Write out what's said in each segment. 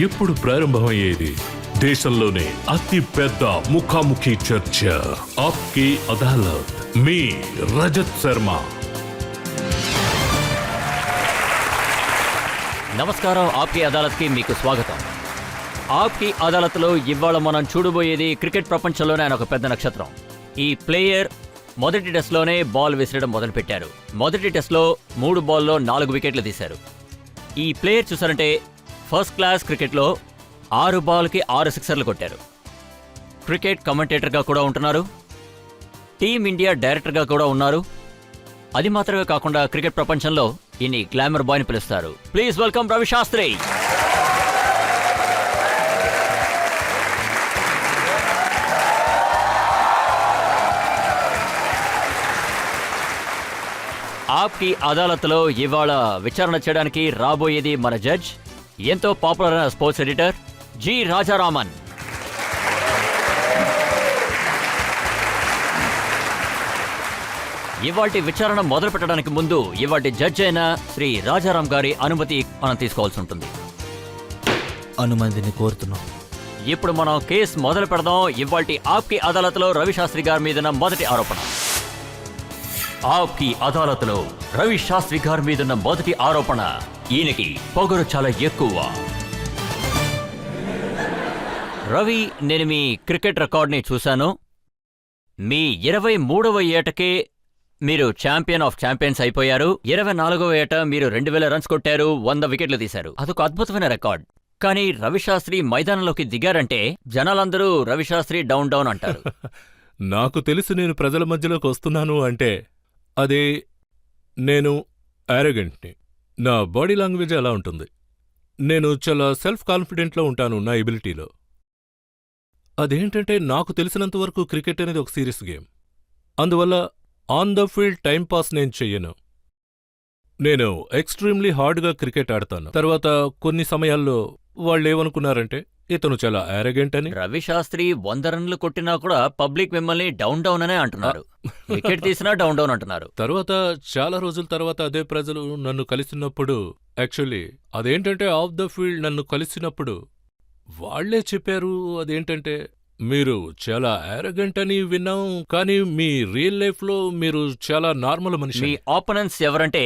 ఇప్పుడు ప్రారంభమయ్యేది దేశంలోనే అతి పెద్ద ముఖాముఖి చర్చ, ఆప్కి అదాలత్. మీ రజత్ శర్మ. నమస్కారం. ఆప్కి అదాలత్కి మీకు స్వాగతం. ఆప్కి అదాలత్లో ఇవాళ మనం చూడబోయేది క్రికెట్ ప్రపంచంలోనే ఆయన ఒక పెద్ద నక్షత్రం. ఈ ప్లేయర్ మొదటి టెస్ట్లోనే బాల్ విసిరడం మొదలుపెట్టారు. మొదటి టెస్ట్లో 3 బాల్లో 4 వికెట్లు తీశారు. ఈ ప్లేయర్ చూసారంటే ఫస్ట్ క్లాస్ క్రికెట్లో 6 బాల్కి 6 సిక్సర్లు కొట్టారు. క్రికెట్ కమెంటేటర్గా కూడా ఉంటున్నారు. టీమిండియా డైరెక్టర్గా కూడా ఉన్నారు. అది మాత్రమే కాకుండా క్రికెట్ ప్రపంచంలో ఈయన్ని గ్లామర్ బాయ్ ని పిలుస్తారు. Please welcome Ravi Shastri. ఆప్కి అదాలత్లో ఇవాళ విచారణ చేయడానికి రాబోయేది మన జడ్జ్, ఎంతో పాపులర్ అయిన స్పోర్ట్స్ ఎడిటర్ జి రాజారామన్. ఇవాటి విచారణ మొదలు పెట్టడానికి ముందు ఇవాటి జడ్జ్ అయిన శ్రీ రాజారాం గారి అనుమతి మనం తీసుకోవాల్సి ఉంటుంది. అనుమతిని కోరుతున్నాం. ఇప్పుడు మనం కేసు మొదలు పెడదాం. ఇవాటి ఆప్కి అదాలత్లో రవి శాస్త్రి గారి మీదున్న మొదటి ఆరోపణ. ఆప్కి అదాలత్లో రవి శాస్త్రి గారి మీదున్న మొదటి ఆరోపణ, ఈయనకి పొగరు చాలా ఎక్కువ. రవి, నేను మీ క్రికెట్ రికార్డ్ని చూశాను. మీ 23వ ఏటకే మీరు ఛాంపియన్ ఆఫ్ ఛాంపియన్స్ అయిపోయారు. 24వ ఏట మీరు 2000 రన్స్ కొట్టారు, 100 వికెట్లు తీశారు. అదొక అద్భుతమైన రికార్డ్. కానీ రవిశాస్త్రి మైదానంలోకి దిగారంటే జనాలందరూ రవిశాస్త్రి డౌన్ డౌన్ అంటారు. నాకు తెలిసి నేను ప్రజల మధ్యలోకి వస్తున్నాను అంటే అదే నేను యారోగెంట్ని. నా బాడీ లాంగ్వేజ్ అలా ఉంటుంది. నేను చాలా సెల్ఫ్ కాన్ఫిడెంట్లో ఉంటాను నా ఎబిలిటీలో. అదేంటంటే నాకు తెలిసినంతవరకు క్రికెట్ అనేది ఒక సీరియస్ గేమ్. అందువల్ల ఆన్ ద ఫీల్డ్ టైంపాస్ నేను చెయ్యను. నేను ఎక్స్ట్రీమ్లీ హార్డ్గా క్రికెట్ ఆడతాను. తర్వాత కొన్ని సమయాల్లో వాళ్ళేమనుకున్నారంటే ఇతను చాలా యారగెంట్ అని. రవిశాస్త్రి 100 రన్లు కొట్టినా కూడా పబ్లిక్ మిమ్మల్ని డౌన్ డౌన్ అనే అంటున్నారు. వికెట్ తీసినా డౌన్ డౌన్ అంటున్నారు. తర్వాత చాలా రోజుల తర్వాత అదే ప్రజలు నన్ను కలిసినప్పుడు, యాక్చువల్లీ అదేంటంటే ఆఫ్ ద ఫీల్డ్ నన్ను కలిసినప్పుడు వాళ్లే చెప్పారు, అదేంటంటే మీరు చాలా యారగెంట్ అని విన్నాం, కానీ మీ రియల్ లైఫ్లో మీరు చాలా నార్మల్ మనిషి. మీ ఆపోనెంట్స్ ఎవరంటే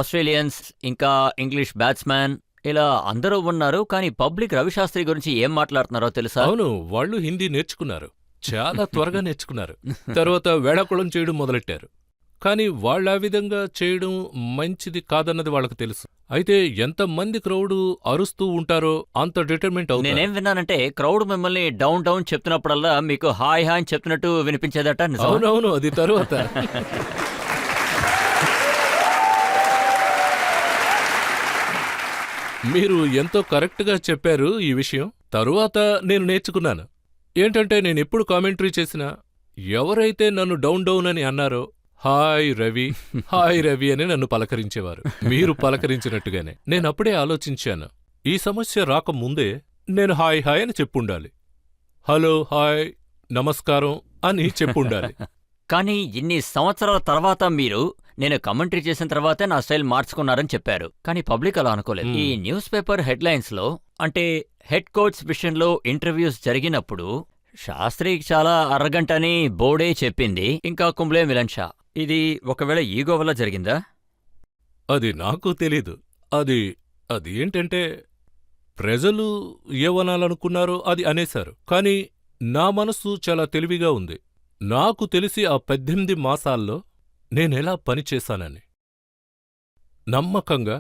ఆస్ట్రేలియన్స్, ఇంకా ఇంగ్లీష్ బ్యాట్స్మెన్, ఇలా అందరూ ఉన్నారు. కానీ పబ్లిక్ రవిశాస్త్రి గురించి ఏం మాట్లాడుతున్నారో తెలుసా? అవును, వాళ్ళు హిందీ నేర్చుకున్నారు, చాలా త్వరగా నేర్చుకున్నారు. తర్వాత వేళాకుళం చేయడం మొదలెట్టారు. కానీ వాళ్ళ ఆ విధంగా చేయడం మంచిది కాదన్నది వాళ్ళకు తెలుసు. అయితే ఎంతమంది క్రౌడ్ అరుస్తూ ఉంటారో అంత డిటర్మెంట్ అవుతుంది. నేనేం విన్నానంటే క్రౌడ్ మిమ్మల్ని డౌన్ డౌన్ చెప్తున్నప్పుడల్లా మీకు హాయ్ హాయ్ అని చెప్తున్నట్టు వినిపించేదట. అవునవును, అది తరువాత. మీరు ఎంతో కరెక్ట్గా చెప్పారు ఈ విషయం. తరువాత నేను నేర్చుకున్నాను ఏంటంటే, నేనెప్పుడు కామెంటరీ చేసినా ఎవరైతే నన్ను డౌన్ డౌన్ అని అన్నారో హాయ్ రవి, హాయ్ రవి అని నన్ను పలకరించేవారు. మీరు పలకరించినట్టుగానే. నేనప్పుడే ఆలోచించాను, ఈ సమస్య రాకముందే నేను హాయ్ హాయ్ అని చెప్పుండాలి. హలో, హాయ్, నమస్కారం అని చెప్పుండాలి. కానీ ఇన్ని సంవత్సరాల తర్వాత మీరు నేను కమెంటరీ చేసిన తర్వాతే నా స్టైల్ మార్చుకున్నారని చెప్పారు. కానీ పబ్లిక్ అలా అనుకోలేదు. ఈ న్యూస్ పేపర్ హెడ్లైన్స్ లో, అంటే హెడ్ కోచ్ విషయంలో ఇంటర్వ్యూస్ జరిగినప్పుడు శాస్త్రికి చాలా అరగంట అని బోర్డే చెప్పింది. ఇంకా కుంబ్లే మిలన్ షా. ఇది ఒకవేళ ఈగో వల్ల జరిగిందా? అది నాకు తెలీదు. అది ఏంటంటే ప్రజలు ఏమనాలనుకున్నారో అది అనేశారు. కానీ నా మనసు చాలా తెలివిగా ఉంది. నాకు తెలిసి ఆ 18 మాసాల్లో నేనెలా పనిచేశానని. నమ్మకంగా,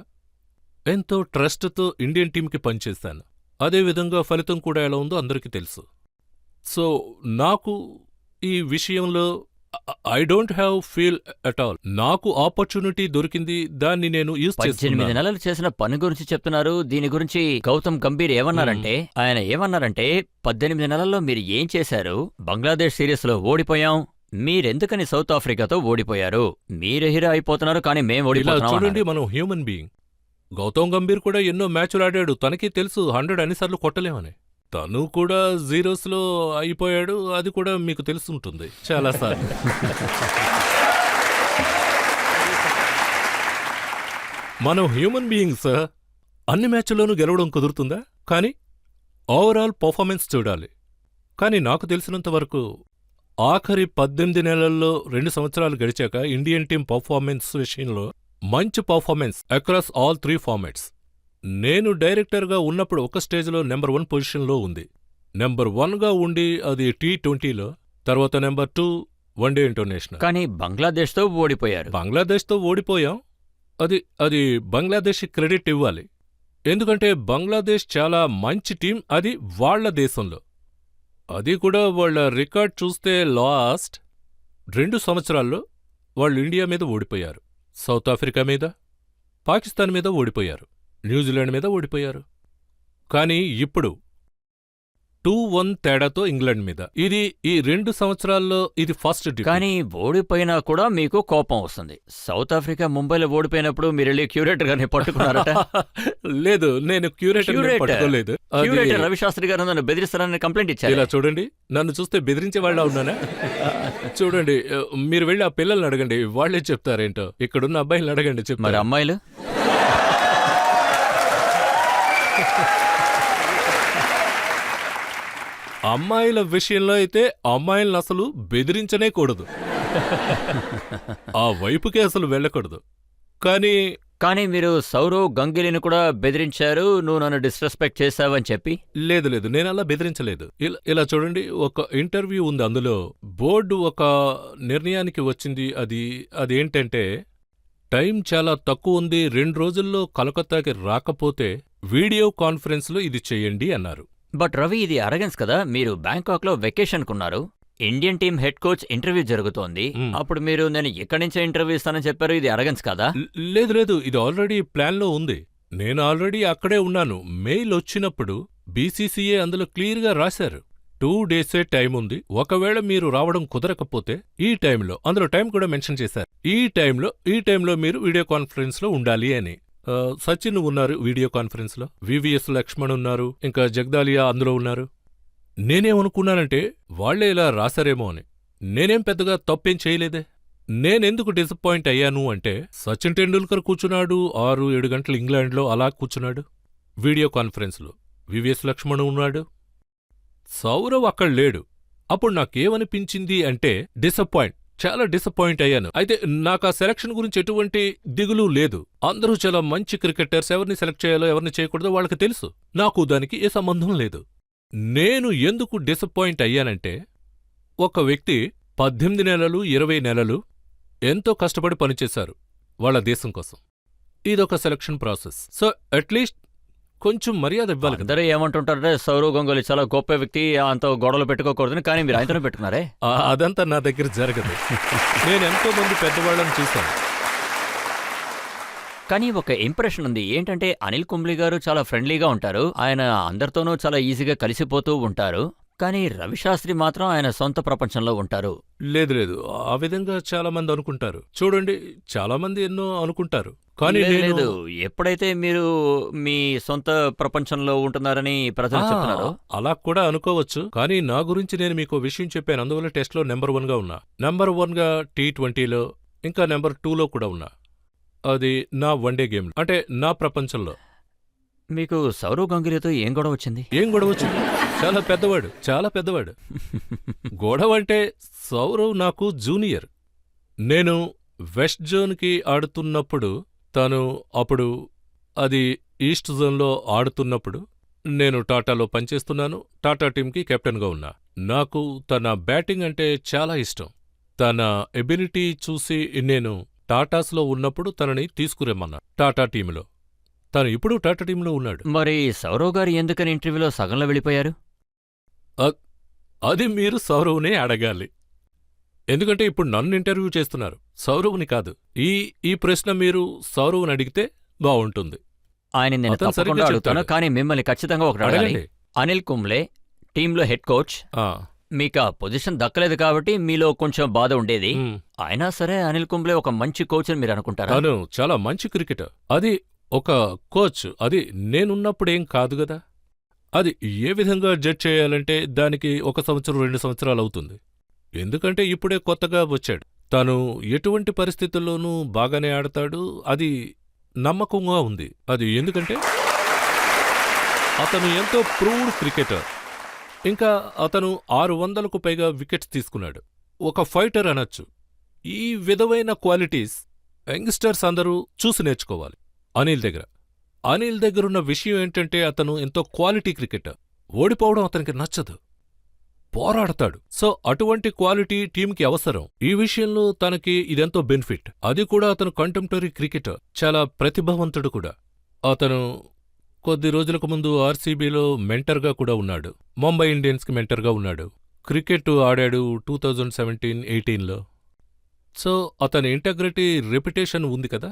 ఎంతో ట్రస్ట్తో ఇండియన్ టీంకి పనిచేశాను. అదేవిధంగా ఫలితం కూడా ఎలా ఉందో అందరికీ తెలుసు. సో నాకు ఈ విషయంలో I don't have feel at all. నాకు ఆపర్చునిటీ దొరికింది, దాన్ని నేను యూజ్ చేస్తున్నాను. 18 నెలలు చేసిన పని గురించి చెప్తున్నారు. దీని గురించి గౌతమ్ గంభీర్ ఏమన్నారంటే, ఆయన ఏమన్నారంటే 18 నెలల్లో మీరు ఏం చేశారు? బంగ్లాదేశ్ సిరీస్ లో ఓడిపోయాం, మీరెందుకని సౌత్ ఆఫ్రికాతో ఓడిపోయారు? మీరు హీరో అయిపోతున్నారు, కానీ మేం ఓడిపోతున్నాం. చూడండి, మనం హ్యూమన్ బీయింగ్. గౌతమ్ గంభీర్ కూడా ఎన్నో మ్యాచ్లు ఆడాడు. తనకి తెలుసు 100 అన్నిసార్లు కొట్టలేమని. తను కూడా జీరోస్లో అయిపోయాడు, అది కూడా మీకు తెలుసుంటుంది చాలాసార్లు. మనం హ్యూమన్ బీయింగ్స్. అన్ని మ్యాచ్ల్లోనూ గెలవడం కుదురుతుందా? కానీ ఓవరాల్ పర్ఫార్మెన్స్ చూడాలి. కానీ నాకు తెలిసినంత వరకు ఆఖరి 18 నెలల్లో 2 సంవత్సరాలు గడిచాక ఇండియన్ టీం పర్ఫార్మెన్స్ విషయంలో మంచి పర్ఫార్మెన్స్ అక్రాస్ ఆల్ 3 ఫార్మాట్స్. నేను డైరెక్టర్గా ఉన్నప్పుడు ఒక స్టేజ్లో నెంబర్ 1 పొజిషన్లో ఉంది. నెంబర్ 1గా ఉండి అది T20లో, తర్వాత నెంబర్ 2 వన్డే ఇంటర్నేషనల్. కానీ బంగ్లాదేశ్తో ఓడిపోయారు. బంగ్లాదేశ్తో ఓడిపోయాం. అది బంగ్లాదేశ్ క్రెడిట్ ఇవ్వాలి. ఎందుకంటే బంగ్లాదేశ్ చాలా మంచి టీం, అది వాళ్ల దేశంలో. అది కూడా వాళ్ళ రికార్డ్ చూస్తే లాస్ట్ 2 సంవత్సరాల్లో వాళ్ళు ఇండియా మీద ఓడిపోయారు, సౌత్ ఆఫ్రికా మీద, పాకిస్తాన్ మీద ఓడిపోయారు, న్యూజిలాండ్ మీద ఓడిపోయారు. కానీ ఇప్పుడు 2-1 తేడాతో ఇంగ్లాండ్ మీద. ఇది ఈ 2 సంవత్సరాల్లో ఇది ఫస్ట్ డిఫీట్. కానీ ఓడిపోయినా కూడా మీకు కోపం వస్తుంది. సౌత్ ఆఫ్రికా ముంబైలో ఓడిపోయినప్పుడు మీరు వెళ్ళి క్యూరేటర్ గారిని పట్టుకున్నారట. లేదు, నేను క్యూరేటర్ పట్టుకోలేదు. క్యూరేటర్ రవిశాస్త్రి గారు నన్ను బెదిరిస్తారని కంప్లైంట్ ఇచ్చారు. ఇలా చూడండి, నన్ను చూస్తే బెదిరించే వాళ్ళ ఉన్నానా? చూడండి, మీరు వెళ్ళి ఆ పిల్లల్ని అడగండి, వాళ్లే చెప్తారేంటో. ఇక్కడున్న అబ్బాయిలను అడగండి, మరి చెప్తారు. అమ్మాయిలు? అమ్మాయిల విషయంలో అయితే అమ్మాయిలను అసలు బెదిరించనే కూడదు. ఆ వైపుకే అసలు వెళ్ళకూడదు. కానీ మీరు సౌరవ్ గంగూలీని కూడా బెదిరించారు, నువ్వు నన్ను డిస్రెస్పెక్ట్ చేశావని చెప్పి. లేదు, నేను అలా బెదిరించలేదు. ఇలా చూడండి, ఒక ఇంటర్వ్యూ ఉంది, అందులో బోర్డు ఒక నిర్ణయానికి వచ్చింది. అదేంటంటే టైం చాలా తక్కువ ఉంది, 2 రోజుల్లో కలకత్తాకి రాకపోతే వీడియో కాన్ఫరెన్స్లో ఇది చెయ్యండి అన్నారు. బట్ రవి, ఇది అరగెన్స్ కదా. మీరు బ్యాంకాక్లో వెకేషన్కున్నారు, Indian team head coach interview జరుగుతోంది. అప్పుడు మీరు నేను ఇక్కడి నుంచే ఇంటర్వ్యూ ఇస్తానని చెప్పారు. ఇది అరగెన్స్ కదా? లేదు, ఇది ఆల్రెడీ ప్లాన్లో ఉంది. నేను ఆల్రెడీ అక్కడే ఉన్నాను. మెయిల్ వచ్చినప్పుడు బీసీసీఏ అందులో క్లియర్గా రాశారు, 2 డేసే టైం ఉంది, ఒకవేళ మీరు రావడం కుదరకపోతే ఈ టైంలో, అందులో టైం కూడా మెన్షన్ చేశారు, ఈ టైంలో మీరు వీడియో కాన్ఫరెన్స్లో ఉండాలి అని. సచిన్ ఉన్నారు వీడియో కాన్ఫరెన్స్లో, వివిఎస్ లక్ష్మణ్ ఉన్నారు, ఇంకా జగదాలియా అందులో ఉన్నారు. నేనేమనుకున్నానంటే వాళ్లే ఇలా రాశారేమో అని. నేనేం పెద్దగా తప్పేం చేయలేదే. నేనెందుకు డిసప్పాయింట్ అయ్యాను అంటే, సచిన్ టెండూల్కర్ కూర్చున్నాడు 6-7 గంటలు ఇంగ్లాండ్లో, అలా కూర్చున్నాడు వీడియో కాన్ఫరెన్స్లో. వివిఎస్ లక్ష్మణ్ ఉన్నాడు, సౌరవ్ అక్కడ లేడు. అప్పుడు నాకేమనిపించింది అంటే చాలా డిసప్పాయింట్ అయ్యాను. అయితే నాకు ఆ సెలక్షన్ గురించి ఎటువంటి దిగులు లేదు. అందరూ చాలా మంచి క్రికెటర్స్, ఎవరిని సెలెక్ట్ చేయాలో ఎవరిని చేయకూడదో వాళ్ళకి తెలుసు. నాకు దానికి ఏ సంబంధం లేదు. నేను ఎందుకు డిసప్పాయింట్ అయ్యానంటే, ఒక వ్యక్తి 18 నెలలు 20 నెలలు ఎంతో కష్టపడి పనిచేశారు వాళ్ళ దేశం కోసం. ఇదొక సెలక్షన్ ప్రాసెస్. సో అట్లీస్ట్ కొంచెం మర్యాద ఇవ్వాలి కదా. అందరూ ఏమంటుంటారంటే సౌరవ్ గంగూలీ చాలా గొప్ప వ్యక్తి, అంత గొడవలు పెట్టుకోకూడదని. కానీ మీరు ఆయనతోనే పెట్టుకున్నారే. అదంతా నా దగ్గర జరగదు. నేనెంతో మంది పెద్దవాళ్ళని చూశాను. కానీ ఒక ఇంప్రెషన్ ఉంది ఏంటంటే, అనిల్ కుంబ్లే గారు చాలా ఫ్రెండ్లీగా ఉంటారు, ఆయన అందరితోనూ చాలా ఈజీగా కలిసిపోతూ ఉంటారు. కానీ రవిశాస్త్రి మాత్రం ఆయన సొంత ప్రపంచంలో ఉంటారు. లేదు, ఆ విధంగా చాలా మంది అనుకుంటారు. చూడండి, చాలా మంది ఎన్నో అనుకుంటారు. కానీ లేదు, ఎప్పుడైతే మీరు మీ సొంత ప్రపంచంలో ఉంటున్నారని ప్రజలు చెప్తున్నారు. అలా కూడా అనుకోవచ్చు. కానీ నా గురించి నేను మీకు విషయం చెప్పాను, అందువల్ల టెస్ట్లో నెంబర్ 1గా ఉన్నా. నెంబర్ 1గా T20లో, ఇంకా నెంబర్ 2లో కూడా ఉన్నా. అది నా వన్డే గేమ్, అంటే నా ప్రపంచంలో. మీకు సౌరవ్ గంగూలీతో ఏం గొడవ వచ్చింది? చాలా పెద్దవాడు. గొడవ అంటే, సౌరవ్ నాకు జూనియర్. నేను వెస్ట్ జోన్కి ఆడుతున్నప్పుడు, అప్పుడు అది ఈస్ట్ జోన్లో ఆడుతున్నప్పుడు, నేను టాటాలో పనిచేస్తున్నాను. టాటా టీంకి కెప్టెన్గా ఉన్నా. నాకు తన బ్యాటింగ్ అంటే చాలా ఇష్టం. తన ఎబిలిటీ చూసి నేను టాటాస్లో ఉన్నప్పుడు తనని తీసుకురమ్మన్నా టాటా టీంలో. తను ఇప్పుడు టాటా టీంలో ఉన్నాడు. మరి సౌరవ్ గారు ఎందుకని ఇంటర్వ్యూలో సగంలో వెళ్ళిపోయారు? అది మీరు సౌరవ్నే అడగాలి. ఎందుకంటే ఇప్పుడు నన్ను ఇంటర్వ్యూ చేస్తున్నారు, సౌరవ్ని కాదు. ఈ ప్రశ్న మీరు సౌరవ్ని అడిగితే బావుంటుంది. ఆయన నేను తప్పకుండా అడుగుతాను, కానీ మిమ్మల్ని ఖచ్చితంగా ఒకటి అడగాలి. అనిల్ కుంబ్లే టీంలో హెడ్ కోచ్, మీకు ఆ పొజిషన్ దక్కలేదు కాబట్టి మీలో కొంచెం బాధ ఉండేది. అయినా సరే అనిల్ కుంబ్లే ఒక మంచి కోచ్ అని మీరు అనుకుంటారా? తను చాలా మంచి క్రికెటర్. అది ఒక కోచ్, అది నేనున్నప్పుడేం కాదు గదా. అది ఏ విధంగా జడ్జ్ చేయాలంటే దానికి 1 సంవత్సరం 2 సంవత్సరాలు అవుతుంది. ఎందుకంటే ఇప్పుడే కొత్తగా వచ్చాడు. తను ఎటువంటి పరిస్థితుల్లోనూ బాగానే ఆడతాడు, అది నమ్మకంగా ఉంది. అది ఎందుకంటే అతను ఎంతో ప్రూవ్డ్ క్రికెటర్. ఇంకా అతను 600కు పైగా వికెట్స్ తీసుకున్నాడు. ఒక ఫైటర్ అనొచ్చు. ఈ విధమైన క్వాలిటీస్ యంగ్స్టర్స్ అందరూ చూసి నేర్చుకోవాలి అనిల్ దగ్గర. అనిల్ దగ్గరున్న విషయం ఏంటంటే అతను ఎంతో క్వాలిటీ క్రికెటర్. ఓడిపోవడం అతనికి నచ్చదు, పోరాడతాడు. సో అటువంటి క్వాలిటీ టీంకి అవసరం. ఈ విషయంలో తనకి ఇదెంతో బెనిఫిట్. అది కూడా అతను కంటెంపరీ క్రికెటర్, చాలా ప్రతిభావంతుడు కూడా. అతను కొద్ది రోజులకు ముందు ఆర్సీబీలో మెంటర్గా కూడా ఉన్నాడు. ముంబై ఇండియన్స్కి మెంటర్గా ఉన్నాడు. క్రికెట్ ఆడాడు 2017-18లో. సో అతని ఇంటగ్రిటీ రెప్యుటేషన్ ఉంది కదా,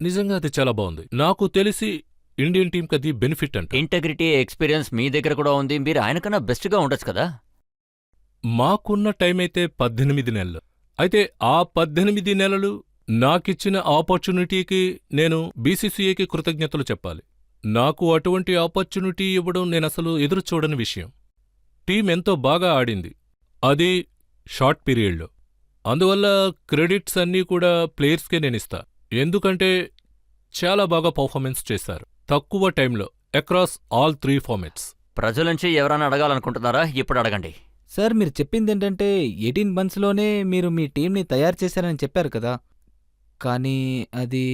నిజంగా అది చాలా బాగుంది. నాకు తెలిసి ఇండియన్ టీంకి అది బెనిఫిట్ అంట. ఇంటెగ్రిటీ ఎక్స్పీరియన్స్ మీ దగ్గర కూడా ఉంది. మీరు ఆయనకన్నా బెస్ట్గా ఉండొచ్చు కదా. మాకున్న టైం అయితే 18 నెలలు. అయితే ఆ 18 నెలలు నాకిచ్చిన ఆపర్చునిటీకి నేను బీసీసీఐకి కృతజ్ఞతలు చెప్పాలి. నాకు అటువంటి ఆపర్చునిటీ ఇవ్వడం నేనసలు ఎదురుచూడని విషయం. టీం ఎంతో బాగా ఆడింది, అది షార్ట్ పీరియడ్లో. అందువల్ల క్రెడిట్స్ అన్నీ కూడా ప్లేయర్స్కే నేనిస్తా. ఎందుకంటే చాలా బాగా పర్ఫార్మెన్స్ చేశారు తక్కువ టైంలో అక్రాస్ ఆల్ 3 ఫార్మాట్స్. ప్రజల నుంచి ఎవరైనా అడగాలనుకుంటున్నారా? ఇప్పుడు అడగండి. సార్ మీరు చెప్పింది ఏంటంటే 18 మంత్స్లోనే మీరు మీ టీంని తయారు చేశారని చెప్పారు కదా, కానీ అది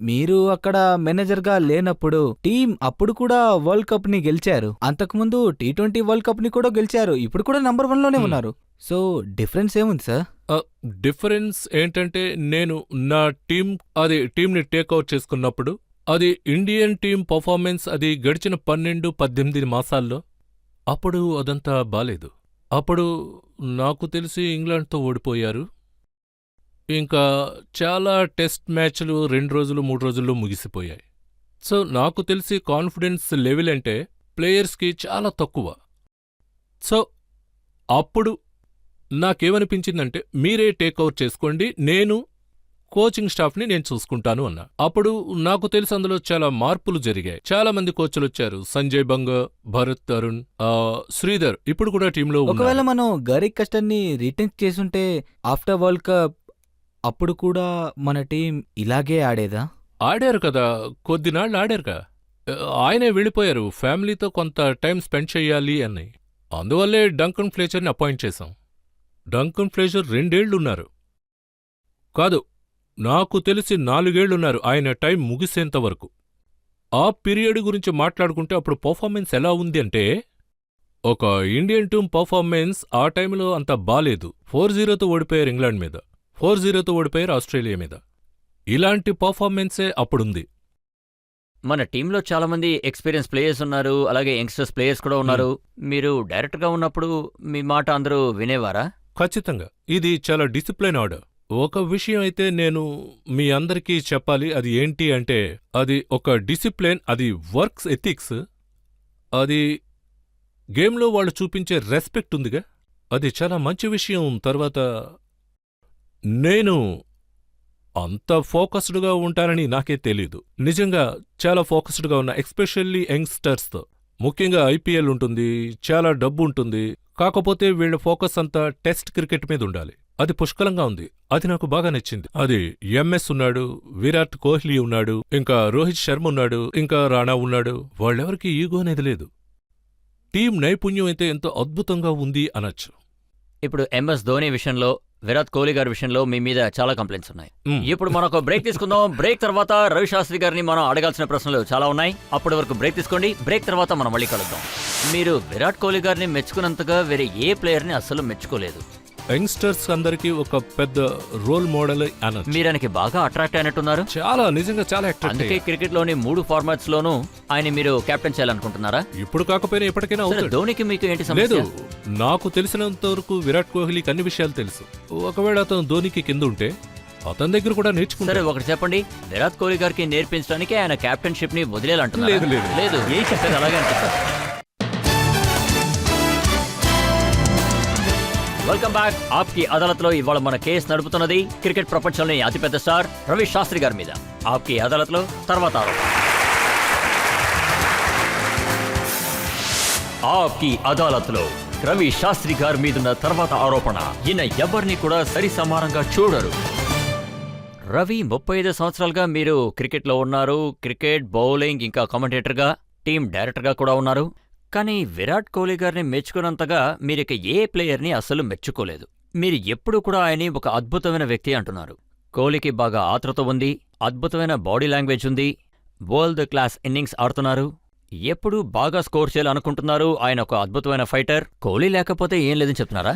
మీరు అక్కడ మేనేజర్గా లేనప్పుడు టీం అప్పుడు కూడా వరల్డ్ కప్ని గెలిచారు. అంతకుముందు T20 వరల్డ్ కప్ని కూడా గెలిచారు. ఇప్పుడు కూడా నంబర్ 1లోనే ఉన్నారు. సో డిఫరెన్స్ ఏముంది సార్? డిఫరెన్స్ ఏంటంటే నేను నా టీంని టేక్అవుట్ చేసుకున్నప్పుడు అది ఇండియన్ టీం పర్ఫార్మెన్స్ అది గడిచిన 12-18 మాసాల్లో అప్పుడు అదంతా బాలేదు. అప్పుడు నాకు తెలిసి ఇంగ్లాండ్తో ఓడిపోయారు. ఇంకా చాలా టెస్ట్ మ్యాచ్లు 2 రోజులు 3 రోజుల్లో ముగిసిపోయాయి. సో నాకు తెలిసి కాన్ఫిడెన్స్ లెవెల్ అంటే ప్లేయర్స్కి చాలా తక్కువ. సో అప్పుడు నాకేమనిపించిందంటే మీరే టేక్అవుట్ చేసుకోండి, నేను కోచింగ్ స్టాఫ్ని నేను చూసుకుంటాను అన్నా. అప్పుడు నాకు తెలిసి అందులో చాలా మార్పులు జరిగాయి. చాలా మంది కోచ్లు వచ్చారు. సంజయ్ బంగ్, భరత్ తరుణ్, శ్రీధర్ ఇప్పుడు కూడా టీంలో ఉన్నారు. ఒకవేళ మనం గరిక్ కస్టర్ని రిటైన్ చేసుంటే ఆఫ్టర్ వరల్డ్ కప్ అప్పుడు కూడా మన టీం ఇలాగే ఆడేదా? ఆడారు కదా, కొద్దినాళ్ళు ఆడారుగా. ఆయనే వెళ్ళిపోయారు, ఫ్యామిలీతో కొంత టైం స్పెండ్ చెయ్యాలి అని. అందువల్లే డంకన్ ఫ్లేచర్ని అపాయింట్ చేశాం. డంకన్ ఫ్లేచర్ 2 ఏళ్లున్నారు కాదు, నాకు తెలిసి 4 ఏళ్లున్నారు ఆయన టైం ముగిసేంతవరకు. ఆ పీరియడ్ గురించి మాట్లాడుకుంటే అప్పుడు పర్ఫార్మెన్స్ ఎలా ఉంది అంటే, ఒక ఇండియన్ టీం పర్ఫార్మెన్స్ ఆ టైంలో అంత బాలేదు. 4-0తో ఓడిపోయారు ఇంగ్లాండ్ మీద, 4-0తో ఓడిపోయారు ఆస్ట్రేలియా మీద. ఇలాంటి పర్ఫార్మెన్సే అప్పుడుంది. మన టీంలో చాలా మంది ఎక్స్పీరియన్స్ ప్లేయర్స్ ఉన్నారు, అలాగే యంగ్స్టర్స్ ప్లేయర్స్ కూడా ఉన్నారు. మీరు డైరెక్ట్గా ఉన్నప్పుడు మీ మాట అందరూ వినేవారా? ఖచ్చితంగా ఇది చాలా డిసిప్లైన్ ఆర్డర్. ఒక విషయం అయితే నేను మీ అందరికీ చెప్పాలి, అది ఏంటి అంటే అది ఒక డిసిప్లైన్, అది వర్క్స్ ఎథిక్స్. అది గేమ్లో వాళ్ళు చూపించే రెస్పెక్ట్ ఉందిగా, అది చాలా మంచి విషయం. తర్వాత నేను అంత ఫోకస్డ్గా ఉంటానని నాకే తెలీదు. నిజంగా చాలా ఫోకస్డ్గా ఉన్నా, ఎస్పెషల్లీ యంగ్స్టర్స్తో. ముఖ్యంగా ఐపీఎల్ ఉంటుంది, చాలా డబ్బు ఉంటుంది. కాకపోతే వీళ్ళ ఫోకస్ అంతా టెస్ట్ క్రికెట్ మీద ఉండాలి. అది పుష్కలంగా ఉంది, అది నాకు బాగా నచ్చింది. అది ఎంఎస్ ఉన్నాడు, విరాట్ కోహ్లీ ఉన్నాడు, ఇంకా రోహిత్ శర్మ ఉన్నాడు, ఇంకా రాణా ఉన్నాడు. వాళ్ళెవరికి ఈగో అనేది లేదు. టీం నైపుణ్యం అయితే ఎంతో అద్భుతంగా ఉంది అనొచ్చు. ఇప్పుడు ఎంఎస్ ధోని విషయంలో, విరాట్ కోహ్లీ గారి విషయంలో మీ మీద చాలా కంప్లైంట్స్ ఉన్నాయి. ఇప్పుడు మనం ఒక బ్రేక్ తీసుకుందాం. బ్రేక్ తర్వాత రవి శాస్త్రి గారిని మనం అడగాల్సిన ప్రశ్నలు చాలా ఉన్నాయి. అప్పటి వరకు బ్రేక్ తీసుకోండి. బ్రేక్ తర్వాత మనం మళ్ళీ కలుద్దాం. మీరు విరాట్ కోహ్లీ గారిని మెచ్చుకున్నంతగా వేరే ఏ ప్లేయర్ని అస్సలు మెచ్చుకోలేదు. యంగ్స్టర్స్ అందరికీ ఒక పెద్ద రోల్ మోడల్ అనొచ్చు. మీరు ఆయనకి బాగా అట్రాక్ట్ అయినట్టున్నారు. చాలా, నిజంగా చాలా అట్రాక్ట్. అందుకే క్రికెట్ లోని 3 ఫార్మాట్స్ లోనూ ఆయన మీరు కెప్టెన్ చేయాలనుకుంటున్నారా? ఇప్పుడు కాకపోయినా ఎప్పటికైనా సరే, అవుతాడు. ధోనికి మీకు ఏంటి లేదు, సమస్య? నాకు తెలిసినంత వరకు విరాట్ కోహ్లీకి అన్ని విషయాలు తెలుసు. ఒకవేళ అతను ధోనికి కింద ఉంటే అతని దగ్గర కూడా సరే, నేర్చుకుంటారు. ఒకటి చెప్పండి, విరాట్ కోహ్లీ గారికి నేర్పించడానికి ఆయన కెప్టెన్షిప్ ని వదిలేయాలంటున్నారు? లేదు, లేదు. లేదు, ఏం చెప్పేది అలాగే అనిపిస్తుంది. Welcome back. ఆప్కి అదాలత్లో ఇవాళ మన కేసు నడుపుతున్నది క్రికెట్ ప్రపంచంలోని అతిపెద్ద స్టార్ రవి శాస్త్రి గారి మీద. ఆప్కి అదాలత్లో తర్వాత ఆరోపణ. ఆప్కి అదాలత్లో రవి శాస్త్రి గారి మీదున్న తర్వాత ఆరోపణ. ఈయన ఎవరిని కూడా సరి సమానంగా చూడరు. రవి, 35 సంవత్సరాలుగా మీరు క్రికెట్లో ఉన్నారు. క్రికెట్, బౌలింగ్, ఇంకా కామెంటేటర్గా టీం డైరెక్టర్గా కూడా ఉన్నారు. కానీ విరాట్ కోహ్లీ గారిని మెచ్చుకున్నంతగా మీరిక ఏ ప్లేయర్ని అస్సలు మెచ్చుకోలేదు. మీరు ఎప్పుడూ కూడా ఆయన్ని ఒక అద్భుతమైన వ్యక్తి అంటున్నారు. కోహ్లీకి బాగా ఆతృత ఉంది, అద్భుతమైన బాడీ లాంగ్వేజ్ ఉంది, వరల్డ్ క్లాస్ ఇన్నింగ్స్ ఆడుతున్నారు, ఎప్పుడూ బాగా స్కోర్ చేయాలనుకుంటున్నారు. ఆయన ఒక అద్భుతమైన ఫైటర్. కోహ్లీ లేకపోతే ఏం లేదని చెప్తున్నారా?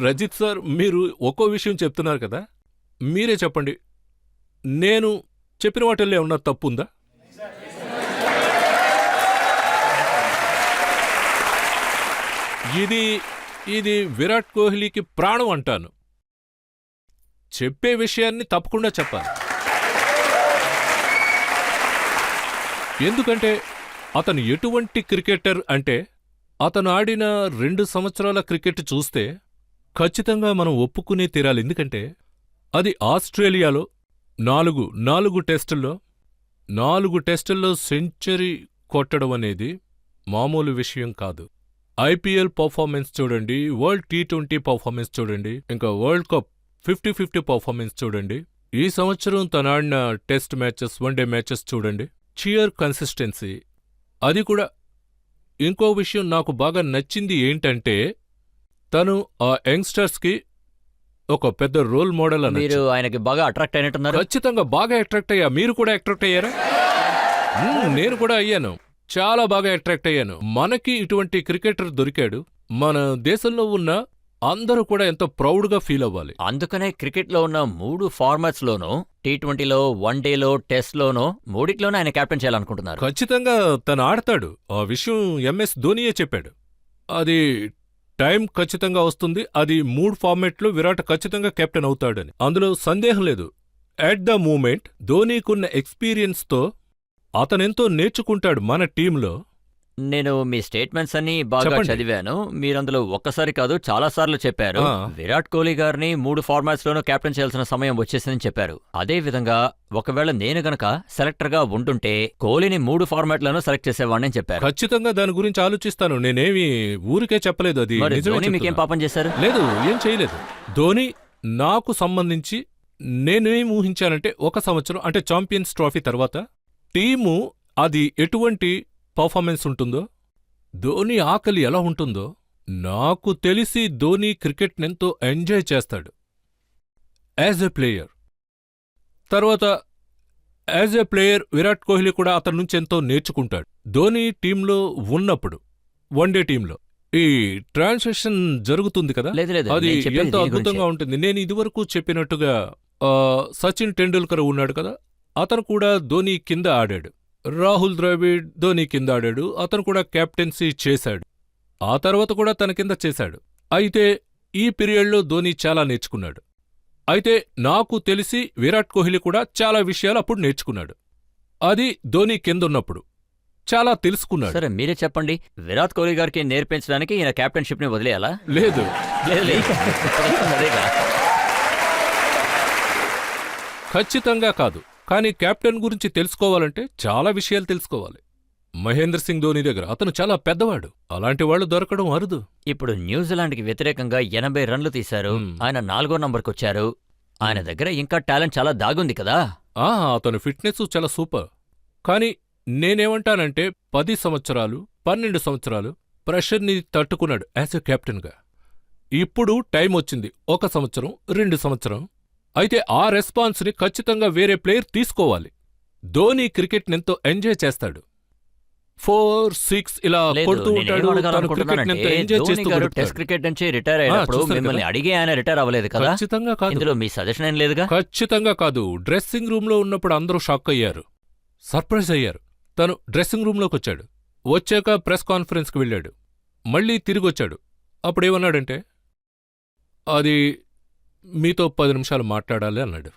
రజిత్ సార్, మీరు ఒక్కో విషయం చెప్తున్నారు కదా, మీరే చెప్పండి, నేను చెప్పిన వాటిల్లో ఏమన్నా తప్పుందా? ఇది విరాట్ కోహ్లీకి ప్రాణం అంటాను. చెప్పే విషయాన్ని తప్పకుండా చెప్పాలి. ఎందుకంటే అతను ఎటువంటి క్రికెటర్ అంటే, అతను ఆడిన 2 సంవత్సరాల క్రికెట్ చూస్తే ఖచ్చితంగా మనం ఒప్పుకునే తీరాలి. ఎందుకంటే అది ఆస్ట్రేలియాలో 4 టెస్టుల్లో సెంచరీ కొట్టడం అనేది మామూలు విషయం కాదు. ఐపీఎల్ పర్ఫార్మెన్స్ చూడండి, వరల్డ్ T20 పర్ఫార్మెన్స్ చూడండి, ఇంకా వరల్డ్ కప్ 50-50 పర్ఫార్మెన్స్ చూడండి, ఈ సంవత్సరం తను ఆడిన టెస్ట్ మ్యాచెస్, వన్డే మ్యాచెస్ చూడండి. Shear consistency. అది కూడా ఇంకో విషయం నాకు బాగా నచ్చింది ఏంటంటే, తను ఆ యంగ్స్టర్స్కి ఒక పెద్ద రోల్ మోడల్ మీరు అన్నట్టు. ఆయనకి బాగా అట్రాక్ట్ అయినట్టున్నారు. ఖచ్చితంగా బాగా అట్రాక్ట్ అయ్యా. మీరు కూడా అట్రాక్ట్ అయ్యారా? నేను కూడా అయ్యాను. చాలా బాగా అట్రాక్ట్ అయ్యాను. మనకి ఇటువంటి క్రికెటర్ దొరికాడు. మన దేశంలో ఉన్న అందరూ కూడా ఎంతో ప్రౌడ్గా ఫీల్ అవ్వాలి. అందుకనే క్రికెట్లో ఉన్న 3 ఫార్మాట్స్లోనూ, T20లో, వన్డేలో, టెస్ట్లోనూ, మూడిట్లోనూ ఆయన కెప్టెన్ చేయాలనుకుంటున్నారు. ఖచ్చితంగా తను ఆడతాడు. ఆ విషయం MS ధోనియే చెప్పాడు. అది టైం ఖచ్చితంగా వస్తుంది. అది 3 ఫార్మాట్లో విరాట్ ఖచ్చితంగా కెప్టెన్ అవుతాడని అందులో సందేహం లేదు. అట్ ద మూమెంట్ ధోనీకున్న ఎక్స్పీరియన్స్తో అతనెంతో నేర్చుకుంటాడు మన టీంలో. నేను మీ స్టేట్మెంట్స్ అన్ని బాగా చెప్పండి. చదివాను. మీరందులో ఒక్కసారి కాదు చాలాసార్లు చెప్పారు. ఆ. విరాట్ కోహ్లీ గారిని 3 ఫార్మాట్స్లోనూ కెప్టెన్ చేయాల్సిన సమయం వచ్చేసిందని చెప్పారు. అదే విధంగా ఒకవేళ నేను గనక సెలెక్టర్గా ఉంటుంటే కోహ్లీని 3 ఫార్మాట్లను సెలెక్ట్ చేసేవాడిని చెప్పారు. ఖచ్చితంగా దాని గురించి ఆలోచిస్తాను. నేనేమి ఊరికే చెప్పలేదు. అది మరి నిజమే ధోని మీకేం చెప్తున్నా. పాపం చేశారు? లేదు, ఏం చేయలేదు. ధోని నాకు సంబంధించి నేనేం ఊహించానంటే, 1 సంవత్సరం అంటే ఛాంపియన్స్ ట్రోఫీ తర్వాత టీము అది ఎటువంటి పర్ఫార్మెన్స్ ఉంటుందో, ధోని ఆకలి ఎలా ఉంటుందో నాకు తెలిసి ధోని క్రికెట్నెంతో ఎంజాయ్ చేస్తాడు యాజ్ ఎ ప్లేయర్. తర్వాత as a player Virat Kohli కూడా అతని నుంచి ఎంతో నేర్చుకుంటాడు. ధోని టీంలో ఉన్నప్పుడు, వన్డే టీంలో ఈ ట్రాన్సాక్షన్ జరుగుతుంది కదా, లేదు లేదు, అది నేను చెప్పేది ఎంతో దీని అద్భుతంగా గురించే. ఉంటుంది. నేను ఇదివరకు చెప్పినట్టుగా సచిన్ టెండూల్కర్ ఉన్నాడు కదా, అతను కూడా ధోని కింద ఆడాడు. రాహుల్ ద్రవిడ్ ధోని కింద ఆడాడు. అతను కూడా కెప్టెన్సీ చేశాడు. ఆ తర్వాత కూడా తన కింద చేశాడు. అయితే ఈ పీరియడ్లో ధోని చాలా నేర్చుకున్నాడు. అయితే నాకు తెలిసి విరాట్ కోహ్లీ కూడా చాలా విషయాలు అప్పుడు నేర్చుకున్నాడు. అది ధోని కిందున్నప్పుడు చాలా తెలుసుకున్నాడు. సరే మీరే చెప్పండి, విరాట్ కోహ్లీ గారికి నేర్పించడానికి ఈయన కెప్టెన్షిప్ ని వదిలేయాలా? లేదు, లేదు లేదు. అదేగా. ఖచ్చితంగా కాదు. కానీ కెప్టెన్ గురించి తెలుసుకోవాలంటే చాలా విషయాలు తెలుసుకోవాలి. మహేంద్ర సింగ్ ధోని దగ్గర అతను చాలా పెద్దవాడు. అలాంటి వాళ్ళు దొరకడం అరుదు. ఇప్పుడు న్యూజిలాండ్కి వ్యతిరేకంగా 80 రన్లు తీశారు. ఆయన 4వ నంబర్కొచ్చారు. ఆయన దగ్గర ఇంకా టాలెంట్ చాలా దాగుంది కదా. అతను ఫిట్నెస్ చాలా సూపర్. కానీ నేనేమంటానంటే 10 సంవత్సరాలు 12 సంవత్సరాలు ప్రెషర్ని తట్టుకున్నాడు యాజ్ ఎ కెప్టెన్గా. ఇప్పుడు టైం వచ్చింది 1 సంవత్సరం 2 సంవత్సరం. అయితే ఆ రెస్పాన్స్ని ఖచ్చితంగా వేరే ప్లేయర్ తీసుకోవాలి. ధోని క్రికెట్నెంతో ఎంజాయ్ చేస్తాడు. 4-6 ఇలా లేదు, కొడుతూ నేనేం ఉంటాడు. తను అడగాలనుకుంటున్నానంటే, క్రికెట్నెంతో ఎంజాయ్ ధోని చేస్తూ గారు గడుపుతాడు. టెస్ట్ క్రికెట్ నుంచి రిటైర్ అయినప్పుడు చూశాను మిమ్మల్ని కదా. అడిగే ఆయన రిటైర్ అవ్వలేదు కదా. ఖచ్చితంగా కాదు. ఇందులో మీ సజెషన్ ఏం లేదుగా. ఖచ్చితంగా కాదు. డ్రెస్సింగ్ రూంలో ఉన్నప్పుడు అందరూ షాక్ అయ్యారు, సర్ప్రైజ్ అయ్యారు. తను డ్రెస్సింగ్ రూంలోకొచ్చాడు. వచ్చాక ప్రెస్ కాన్ఫరెన్స్కి వెళ్ళాడు. మళ్ళీ తిరిగొచ్చాడు. అప్పుడేమన్నాడంటే, అది మీతో 10 నిమిషాలు మాట్లాడాలి అన్నాడు.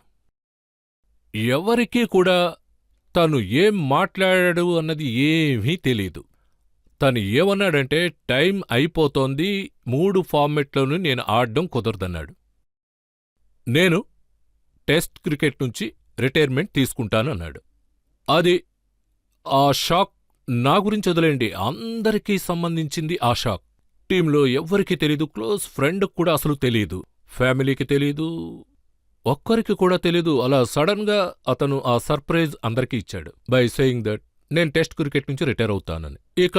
ఎవరికీ కూడా తను ఏం మాట్లాడాడు అన్నది ఏమీ తెలీదు. తను ఏమన్నాడంటే, టైం అయిపోతోంది, 3 ఫార్మెట్లోనూ నేను ఆడడం కుదరదన్నాడు. నేను టెస్ట్ క్రికెట్ నుంచి రిటైర్మెంట్ తీసుకుంటాను అన్నాడు. అది ఆ షాక్ నా గురించి వదిలేండి, అందరికీ సంబంధించింది ఆ షాక్. టీంలో ఎవ్వరికీ తెలీదు, క్లోజ్ ఫ్రెండ్కి కూడా అసలు తెలీదు, ఫ్యామిలీకి తెలీదు, ఒక్కరికి కూడా తెలీదు. అలా సడన్గా అతను ఆ సర్ప్రైజ్ అందరికీ ఇచ్చాడు బై సేయింగ్ దట్ నేను టెస్ట్ క్రికెట్ నుంచి రిటైర్ అవుతానని. ఇక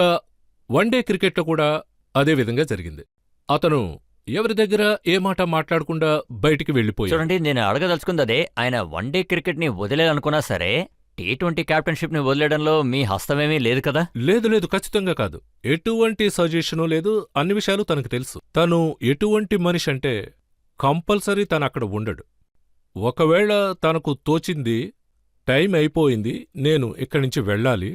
వన్డే క్రికెట్లో కూడా అదే విధంగా జరిగింది. అతను ఎవరి దగ్గర ఏ మాట మాట్లాడకుండా బయటికి వెళ్ళిపోయాడు. చూడండి, నేను అడగదలుచుకుంది అదే. ఆయన వన్డే క్రికెట్ని వదిలేయాలనుకున్నా సరే T20 క్యాప్టెన్షిప్ని వదిలేయడంలో మీ హస్తమేమీ లేదు కదా? లేదు లేదు, ఖచ్చితంగా కాదు. ఎటువంటి సజెషను లేదు, అన్ని విషయాలు తనకు తెలుసు. తను ఎటువంటి మనిషి అంటే కంపల్సరీ తను అక్కడ ఉండడు. ఒకవేళ తనకు తోచింది టైం అయిపోయింది, నేను ఇక్కడి నుంచి వెళ్ళాలి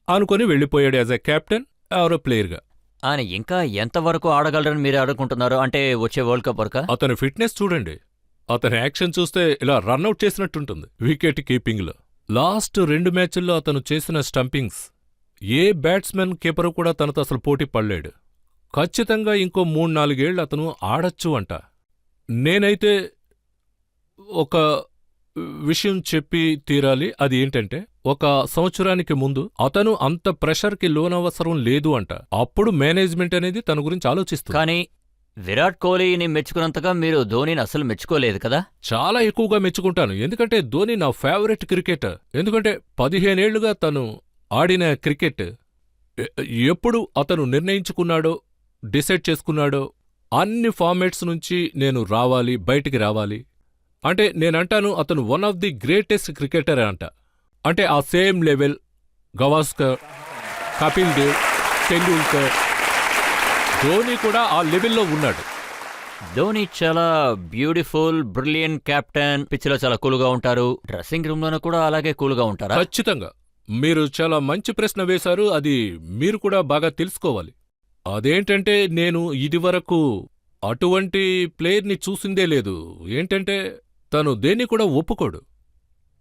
అనుకొని వెళ్ళిపోయాడు యాజ్ ఎ కెప్టెన్ ఆర్ ప్లేయర్గా. ఆయన ఇంకా ఎంతవరకు ఆడగలరని మీరు అనుకుంటున్నారు? అంటే వచ్చే వరల్డ్ కప్ వరకా? అతని ఫిట్నెస్ చూడండి, అతని యాక్షన్ చూస్తే ఇలా రన్అట్ చేసినట్టుంటుంది వికెట్ కీపింగ్లో. లాస్ట్ 2 మ్యాచ్ల్లో అతను చేసిన స్టంపింగ్స్ ఏ బ్యాట్స్మెన్ కీపరు కూడా తనతో అసలు పోటీ పడలేడు. ఖచ్చితంగా ఇంకో 3-4 ఏళ్ళు అతను ఆడచ్చు అంట. నేనైతే ఒక విషయం చెప్పి తీరాలి, అది ఏంటంటే 1 సంవత్సరానికి ముందు అతను అంత ప్రెషర్కి లోనవసరం లేదు అంట. అప్పుడు మేనేజ్మెంట్ అనేది తన గురించి ఆలోచిస్తుంది. కానీ విరాట్ కోహ్లీని మెచ్చుకున్నంతగా మీరు ధోనీని అసలు మెచ్చుకోలేదు కదా? చాలా ఎక్కువగా మెచ్చుకుంటాను, ఎందుకంటే ధోని నా ఫేవరెట్ క్రికెటర్. ఎందుకంటే 15 ఏళ్లుగా తను ఆడిన క్రికెట్ ఎప్పుడు అతను నిర్ణయించుకున్నాడో, డిసైడ్ చేసుకున్నాడో, అన్ని ఫార్మాట్స్ నుంచి నేను రావాలి, బయటికి రావాలి అంటే నేనంటాను అతను one of the greatest cricketer అంట. అంటే ఆ సేమ్ లెవెల్ గవాస్కర్, కపిల్ దేవ్, టెండూల్కర్, ధోని కూడా ఆ లెవెల్లో ఉన్నాడు. ధోని చాలా బ్యూటిఫుల్ బ్రిలియంట్ కెప్టెన్. పిచ్లో చాలా కూల్గా ఉంటారు, డ్రెస్సింగ్ రూమ్లోనూ కూడా అలాగే కూల్గా ఉంటారా? ఖచ్చితంగా. మీరు చాలా మంచి ప్రశ్న వేశారు, అది మీరు కూడా బాగా తెలుసుకోవాలి. అదేంటంటే నేను ఇదివరకు అటువంటి ప్లేయర్ని చూసిందే లేదు. ఏంటంటే తను దేన్ని కూడా ఒప్పుకోడు.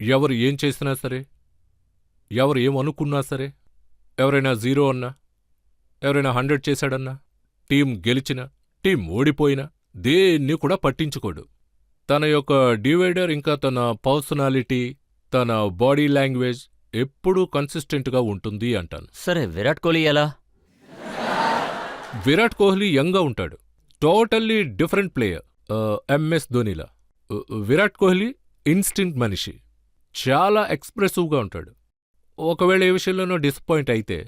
ఎవరు ఏం చేసినా సరే, ఎవరు ఏమనుకున్నా సరే, ఎవరైనా 0 అన్నా, ఎవరైనా 100 చేశాడన్నా, టీం గెలిచినా, టీం ఓడిపోయినా దేన్ని కూడా పట్టించుకోడు. తన యొక్క డివైడర్ ఇంకా తన పర్సనాలిటీ, తన బాడీ లాంగ్వేజ్ ఎప్పుడూ కన్సిస్టెంట్గా ఉంటుంది అంటాను. సరే, విరాట్ కోహ్లీ ఎలా? విరాట్ కోహ్లీ యంగ్గా ఉంటాడు, టోటల్లీ డిఫరెంట్ ప్లేయర్. MS ధోనిలా. విరాట్ కోహ్లీ ఇన్స్టింక్ట్ మనిషి, చాలా ఎక్స్ప్రెసివ్గా ఉంటాడు. ఒకవేళ ఏ విషయంలోనో డిసప్పాయింట్ అయితే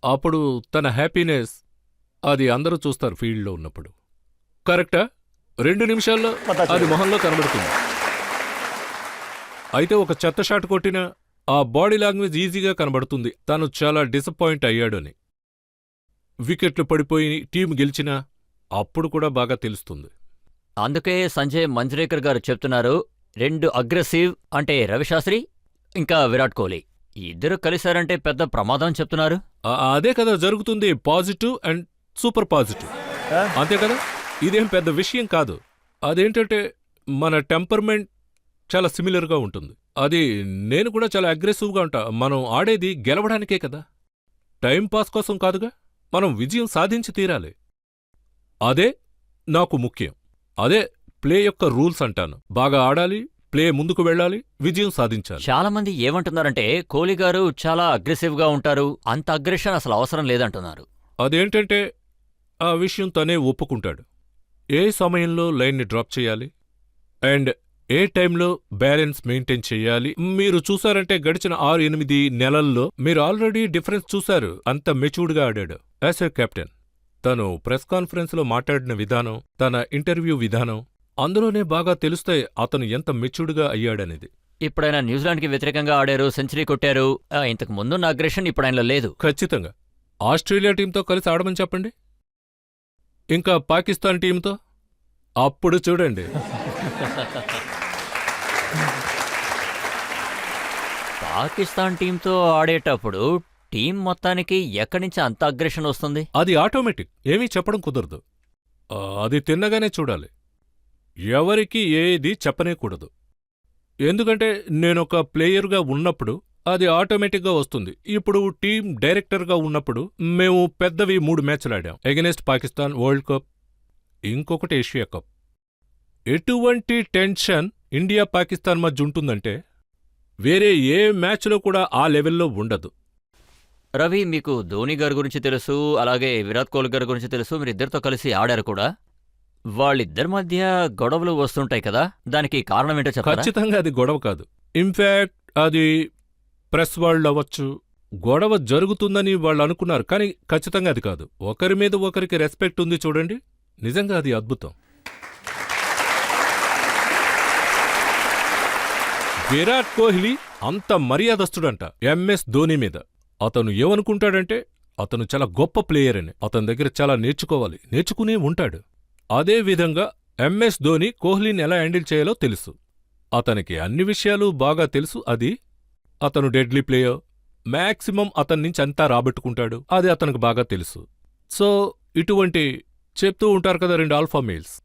అప్పుడు తన హ్యాపీనెస్ అది అందరూ చూస్తారు ఫీల్డ్లో ఉన్నప్పుడు. కరెక్టా? 2 నిమిషాల్లో అది మొహంలో కనబడుతుంది. అయితే ఒక చెత్త షాట్ కొట్టినా ఆ బాడీ లాంగ్వేజ్ ఈజీగా కనబడుతుంది తను చాలా డిసప్పాయింట్ అయ్యాడని. వికెట్లు పడిపోయి టీం గెలిచినా అప్పుడు కూడా బాగా తెలుస్తుంది. అందుకే సంజయ్ మంజ్రేకర్ గారు చెప్తున్నారు, 2 అగ్రెసివ్ అంటే రవిశాస్త్రి ఇంకా విరాట్ కోహ్లీ ఇద్దరు కలిశారంటే పెద్ద ప్రమాదం చెప్తున్నారు. అదే కదా జరుగుతుంది, పాజిటివ్ అండ్ సూపర్ పాజిటివ్, అంతే కదా. ఇదేం పెద్ద విషయం కాదు. అదేంటంటే మన టెంపర్మెంట్ చాలా సిమిలర్గా ఉంటుంది. అది నేను కూడా చాలా అగ్రెసివ్గా ఉంటా. మనం ఆడేది గెలవడానికే కదా, టైం పాస్ కోసం కాదుగా. మనం విజయం సాధించి తీరాలి, అదే నాకు ముఖ్యం. అదే ప్లే యొక్క రూల్స్ అంటాను. బాగా ఆడాలి, ప్లే ముందుకు వెళ్ళాలి, విజయం సాధించాలి. చాలా మంది ఏమంటున్నారంటే కోహ్లీ గారు చాలా అగ్రెసివ్గా ఉంటారు, అంత అగ్రెషన్ అసలు అవసరం లేదంటున్నారు. అదేంటంటే ఆ విషయం తనే ఒప్పుకుంటాడు. ఏ సమయంలో లైన్ని డ్రాప్ చేయాలి అండ్ ఏ టైంలో బ్యాలెన్స్ మెయింటైన్ చెయ్యాలి. మీరు చూసారంటే గడిచిన 6-8 నెలల్లో మీరు ఆల్రెడీ డిఫరెన్స్ చూశారు. అంత మెచ్యూర్డ్గా ఆడాడు యాజ్ ఎ కెప్టెన్. తను ప్రెస్ కాన్ఫరెన్స్లో మాట్లాడిన విధానం, తన ఇంటర్వ్యూ విధానం, అందులోనే బాగా తెలుస్తాయి అతను ఎంత మెచ్యూర్డ్గా అయ్యాడనేది. ఇప్పుడైనా న్యూజిలాండ్కి వ్యతిరేకంగా ఆడారు, సెంచరీ కొట్టారు. ఇంతకు ముందున్న అగ్రెషన్ ఇప్పుడు ఆయనలో లేదు. ఖచ్చితంగా. ఆస్ట్రేలియా టీంతో కలిసి ఆడమని చెప్పండి, ఇంకా పాకిస్తాన్ టీంతో, అప్పుడు చూడండి. పాకిస్తాన్ టీంతో ఆడేటప్పుడు టీం మొత్తానికి ఎక్కడి నుంచి అంత అగ్రెషన్ వస్తుంది? అది ఆటోమేటిక్, ఏమీ చెప్పడం కుదరదు. అది తిన్నగానే చూడాలి. ఎవరికి ఏది చెప్పనేకూడదు. ఎందుకంటే నేనొక ప్లేయర్గా ఉన్నప్పుడు అది ఆటోమేటిక్గా వస్తుంది. ఇప్పుడు టీం డైరెక్టర్గా ఉన్నప్పుడు మేము పెద్దవి 3 మ్యాచ్లు ఆడాం. ఎగెనెస్ట్ పాకిస్తాన్, వరల్డ్ కప్, ఇంకొకటి ఏషియా కప్. ఎటువంటి టెన్షన్ ఇండియా పాకిస్తాన్ మధ్య ఉంటుందంటే వేరే ఏ మ్యాచ్లో కూడా ఆ లెవెల్లో ఉండదు. రవి, మీకు ధోని గారి గురించి తెలుసు, అలాగే విరాట్ కోహ్లీ గారి గురించి తెలుసు, మీరిద్దరితో కలిసి ఆడారు కూడా. వాళ్ళిద్దరి మధ్య గొడవలు వస్తుంటాయి కదా, దానికి కారణం ఏంటో చెప్తారా? ఖచ్చితంగా అది గొడవ కాదు. ఇన్ఫ్యాక్ట్ అది ప్రెస్ వరల్డ్ అవ్వచ్చు, గొడవ జరుగుతుందని వాళ్ళు అనుకున్నారు, కానీ ఖచ్చితంగా అది కాదు. ఒకరి మీద ఒకరికి రెస్పెక్ట్ ఉంది చూడండి, నిజంగా అది అద్భుతం. విరాట్ కోహ్లీ అంత మర్యాదస్తుడంట ఎంఎస్ ధోని మీద. అతను ఏమనుకుంటాడంటే అతను చాలా గొప్ప ప్లేయర్ అని, అతని దగ్గర చాలా నేర్చుకోవాలి, నేర్చుకునే ఉంటాడు. అదే విధంగా ఎంఎస్ ధోని కోహ్లీని ఎలా హ్యాండిల్ చేయాలో తెలుసు. అతనికి అన్ని విషయాలు బాగా తెలుసు. అది అతను డెడ్లీ ప్లేయర్, మ్యాక్సిమం అతని నుంచి అంతా రాబట్టుకుంటాడు, అది అతనికి బాగా తెలుసు. సో ఇటువంటి చెప్తూ ఉంటారు కదా రెండు ఆల్ఫా మేల్స్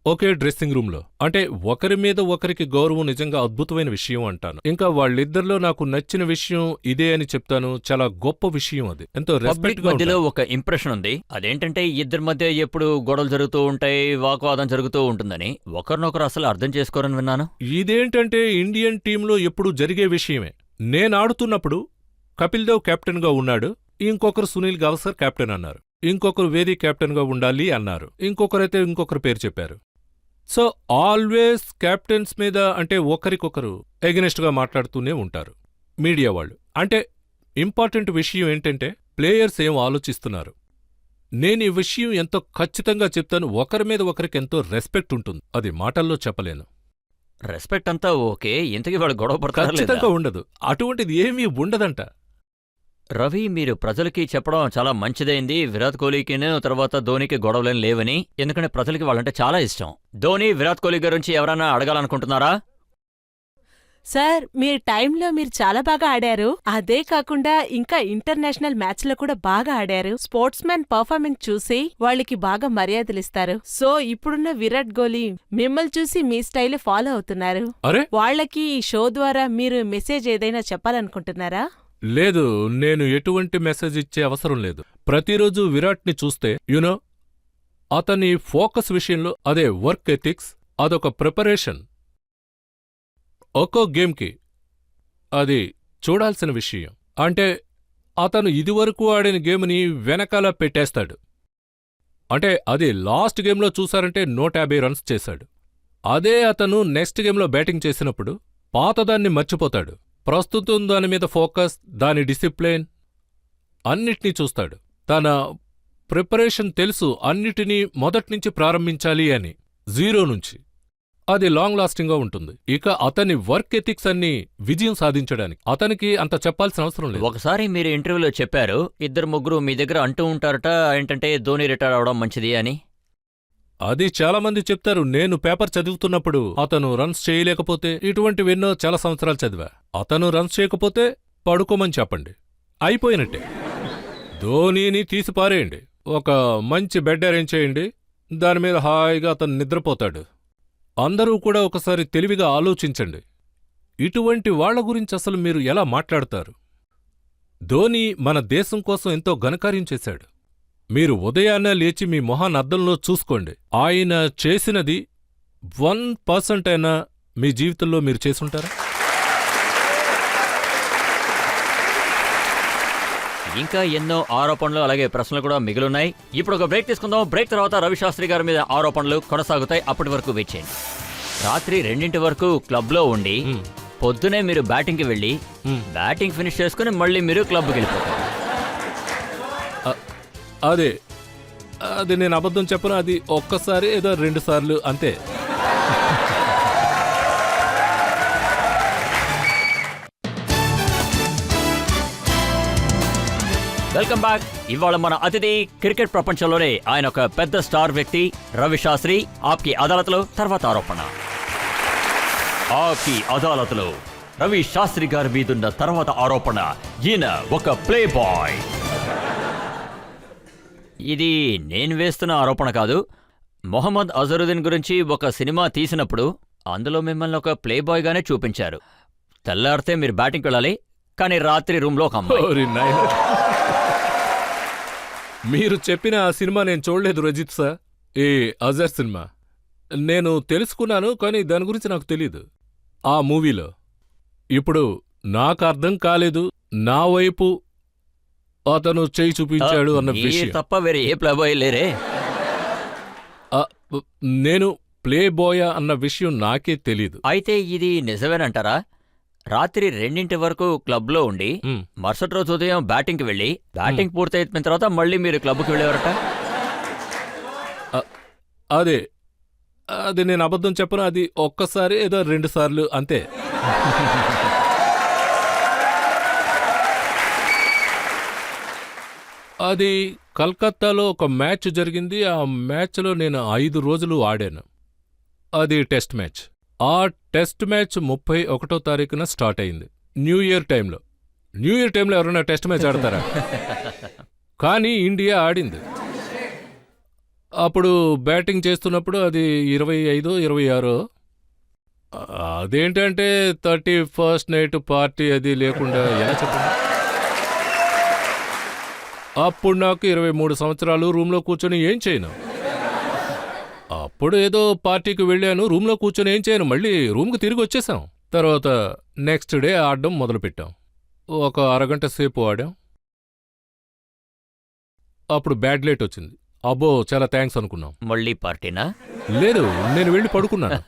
ఒకే డ్రెస్సింగ్ రూమ్లో, అంటే ఒకరి మీద ఒకరికి గౌరవం నిజంగా అద్భుతమైన విషయం అంటాను. ఇంకా వాళ్ళిద్దరిలో నాకు నచ్చిన విషయం ఇదే అని చెప్తాను. చాలా గొప్ప విషయం అది, ఎంతో పబ్లిక్ రెస్పెక్ట్ గా మధ్యలో ఉంటారు. ఒక ఇంప్రెషన్ ఉంది. అదేంటంటే ఇద్దరి మధ్య ఎప్పుడు గొడవలు జరుగుతూ ఉంటాయి, వాగ్వాదం జరుగుతూ ఉంటుందని. ఒకరినొకరు అసలు అర్థం చేసుకోరని విన్నాను. ఇదేంటంటే ఇండియన్ టీంలో ఎప్పుడు జరిగే విషయమే. నేనాడుతున్నప్పుడు కపిల్ దేవ్ కెప్టెన్గా ఉన్నాడు, ఇంకొకరు సునీల్ గవాస్కర్ కెప్టెన్ అన్నారు, ఇంకొకరు వేది కెప్టెన్గా ఉండాలి అన్నారు, ఇంకొకరైతే ఇంకొకరు పేరు చెప్పారు. సో ఆల్వేస్ కెప్టెన్స్ మీద అంటే ఒకరికొకరు ఎగనెస్ట్గా మాట్లాడుతూనే ఉంటారు మీడియా వాళ్ళు. అంటే ఇంపార్టెంట్ విషయం ఏంటంటే ప్లేయర్స్ ఏం ఆలోచిస్తున్నారు. నేను ఈ విషయం ఎంతో ఖచ్చితంగా చెప్తాను, ఒకరి మీద ఒకరికి ఎంతో రెస్పెక్ట్ ఉంటుంది, అది మాటల్లో చెప్పలేను. రెస్పెక్ట్ అంతా ఓకే, ఇంతకీ వాళ్ళు గొడవ పడతారా లేదా? ఖచ్చితంగా ఉండదు, అటువంటిది ఏమీ ఉండదంట. రవి, మీరు ప్రజలకి చెప్పడం చాలా మంచిదైంది. విరాట్ కోహ్లీకిను తర్వాత ధోనికి గొడవలేం లేవని, ఎందుకంటే ప్రజలకి వాళ్ళంటే చాలా ఇష్టం. ధోని, విరాట్ కోహ్లీ గురించి ఎవరన్నా అడగాలనుకుంటున్నారా? సార్, మీ టైంలో మీరు చాలా బాగా ఆడారు. అదే కాకుండా ఇంకా ఇంటర్నేషనల్ మ్యాచ్లో కూడా బాగా ఆడారు. స్పోర్ట్స్ మ్యాన్ పర్ఫార్మెన్స్ చూసి వాళ్ళకి బాగా మర్యాదలిస్తారు. సో ఇప్పుడున్న విరాట్ కోహ్లీ మిమ్మల్ని చూసి మీ స్టైల్ ఫాలో అవుతున్నారు. అరే వాళ్ళకి ఈ షో ద్వారా మీరు మెసేజ్ ఏదైనా చెప్పాలనుకుంటున్నారా? లేదు, నేను ఎటువంటి మెసేజ్ ఇచ్చే అవసరం లేదు. ప్రతిరోజు విరాట్ని చూస్తే యునో అతని ఫోకస్ విషయంలో, అదే వర్క్ ఎథిక్స్, అదొక ప్రిపరేషన్ ఒక్కో గేమ్కి, అది చూడాల్సిన విషయం. అంటే అతను ఇదివరకు ఆడిన గేమ్ని వెనకాల పెట్టేస్తాడు. అంటే అది లాస్ట్ గేమ్లో చూసారంటే 150 రన్స్ చేశాడు. అదే అతను నెక్స్ట్ గేమ్లో బ్యాటింగ్ చేసినప్పుడు పాతదాన్ని మర్చిపోతాడు. ప్రస్తుతం దాని మీద ఫోకస్, దాని డిసిప్లిన్ అన్నిటినీ చూస్తాడు. తన ప్రిపరేషన్ తెలుసు, అన్నిటినీ మొదట్నుంచి ప్రారంభించాలి అని, జీరో నుంచి. అది లాంగ్ లాస్టింగ్గా ఉంటుంది. ఇక అతని వర్క్ ఎథిక్స్ అన్ని విజయం సాధించడానికి అతనికి అంత చెప్పాల్సిన అవసరం లేదు. ఒకసారి మీరు ఇంటర్వ్యూలో చెప్పారు, ఇద్దరు ముగ్గురు మీ దగ్గర అంటూ ఉంటారట, ఏంటంటే ధోని రిటైర్ అవడం మంచిది అని. అది చాలా మంది చెప్తారు. నేను పేపర్ చదువుతున్నప్పుడు అతను రన్స్ చేయలేకపోతే, ఇటువంటివెన్నో చాలా సంవత్సరాలు చదివా, అతను రన్స్ చేయకపోతే పడుకోమని చెప్పండి, అయిపోయినట్టే. ధోనీని తీసి పారేయండి, ఒక మంచి బెడ్ అరేంజ్ చేయండి, దాని మీద హాయిగా అతను నిద్రపోతాడు. అందరూ కూడా ఒకసారి తెలివిగా ఆలోచించండి, ఇటువంటి వాళ్ల గురించి అసలు మీరు ఎలా మాట్లాడతారు? ధోని మన దేశం కోసం ఎంతో ఘనకార్యం చేశాడు. మీరు ఉదయాన్నే లేచి మీ మొహాన్ని అద్దంలో చూసుకోండి, ఆయన చేసినది 1% అయినా మీ జీవితంలో మీరు చేసుంటారా? ఇంకా ఎన్నో ఆరోపణలు అలాగే ప్రశ్నలు కూడా మిగిలిన్నాయి. ఇప్పుడు ఒక బ్రేక్ తీసుకుందాం. బ్రేక్ తర్వాత రవిశాస్త్రి గారి మీద ఆరోపణలు కొనసాగుతాయి. అప్పటి వరకు వెయిట్ చేయండి. రాత్రి 2 వరకు క్లబ్లో ఉండి పొద్దునే మీరు బ్యాటింగ్కి వెళ్ళి బ్యాటింగ్ ఫినిష్ చేసుకుని మళ్ళీ మీరు క్లబ్కి వెళ్ళిపోతారు. అది నేను అబద్ధం చెప్పను, అది ఒక్కసారి ఏదో 2 సార్లు అంతే. Welcome back. ఇవాళ మన అతిథి క్రికెట్ ప్రపంచంలోనే ఆయన ఒక పెద్ద స్టార్ వ్యక్తి రవిశాస్త్రి. ఆప్కి అదాలత్లో తర్వాత ఆరోపణ. ఆప్కి అదాలత్లో రవి శాస్త్రి గారి మీదున్న తర్వాత ఆరోపణ, ఈయన ఒక ప్లే బాయ్. ఇది నేను వేస్తున్న ఆరోపణ కాదు. మొహమ్మద్ అజరుద్దీన్ గురించి ఒక సినిమా తీసినప్పుడు అందులో మిమ్మల్ని ఒక ప్లే బాయ్ గానే చూపించారు. తెల్లారితే మీరు బ్యాటింగ్కి వెళ్ళాలి, కానీ రాత్రి రూమ్లో ఒక అమ్మాయి. ఓరి నాయనా. మీరు చెప్పిన ఆ సినిమా నేను చూడలేదు రజిత్ సార్, ఈ అజర్ సినిమా. నేను తెలుసుకున్నాను, కానీ దాని గురించి నాకు తెలీదు. ఆ మూవీలో ఇప్పుడు నాకు అర్థం కాలేదు, నా వైపు అతను చేయి చూపించాడు అన్న మీరు విషయం తప్ప వేరే ఏ ప్లే బాయ్ లేరే? నేను ప్లే బాయ్ అన్న విషయం నాకే తెలీదు. అయితే ఇది నిజమేనంటారా? రాత్రి 2 వరకు క్లబ్లో ఉండి మ్. మరుసటి రోజు ఉదయం బ్యాటింగ్కి వెళ్ళి బ్యాటింగ్ పూర్తయిన తర్వాత మళ్ళీ మీరు క్లబ్కి వెళ్ళేవారట. అదే అది నేను అబద్ధం చెప్పను, అది ఒక్కసారి ఏదో 2 సార్లు అంతే. అది కలకత్తాలో ఒక మ్యాచ్ జరిగింది. ఆ మ్యాచ్లో నేను 5 రోజులు ఆడాను. అది టెస్ట్ మ్యాచ్. ఆ టెస్ట్ మ్యాచ్ 31వ తారీఖున స్టార్ట్ అయింది, న్యూ ఇయర్ టైంలో. న్యూ ఇయర్ టైంలో ఎవరైనా టెస్ట్ మ్యాచ్ ఆడతారా? కానీ ఇండియా ఆడింది. అప్పుడు బ్యాటింగ్ చేస్తున్నప్పుడు అది 25, 26. అదేంటంటే 31st నైట్ పార్టీ అది లేకుండా ఎలా చెప్పండి. అప్పుడు నాకు 23 సంవత్సరాలు. రూమ్లో కూర్చొని ఏం చేయను. అప్పుడు ఏదో పార్టీకి వెళ్ళాను, రూమ్లో కూర్చొని ఏం చేయను, మళ్ళీ రూమ్కి తిరిగి వచ్చేసాం. తర్వాత నెక్స్ట్ డే ఆడడం మొదలుపెట్టాం. ఒక అరగంట సేపు ఆడాం. అప్పుడు బ్యాడ్ లైట్ వచ్చింది. అబ్బో చాలా థ్యాంక్స్ అనుకున్నాం. మళ్ళీ పార్టీనా? లేదు, నేను వెళ్ళి పడుకున్నాను.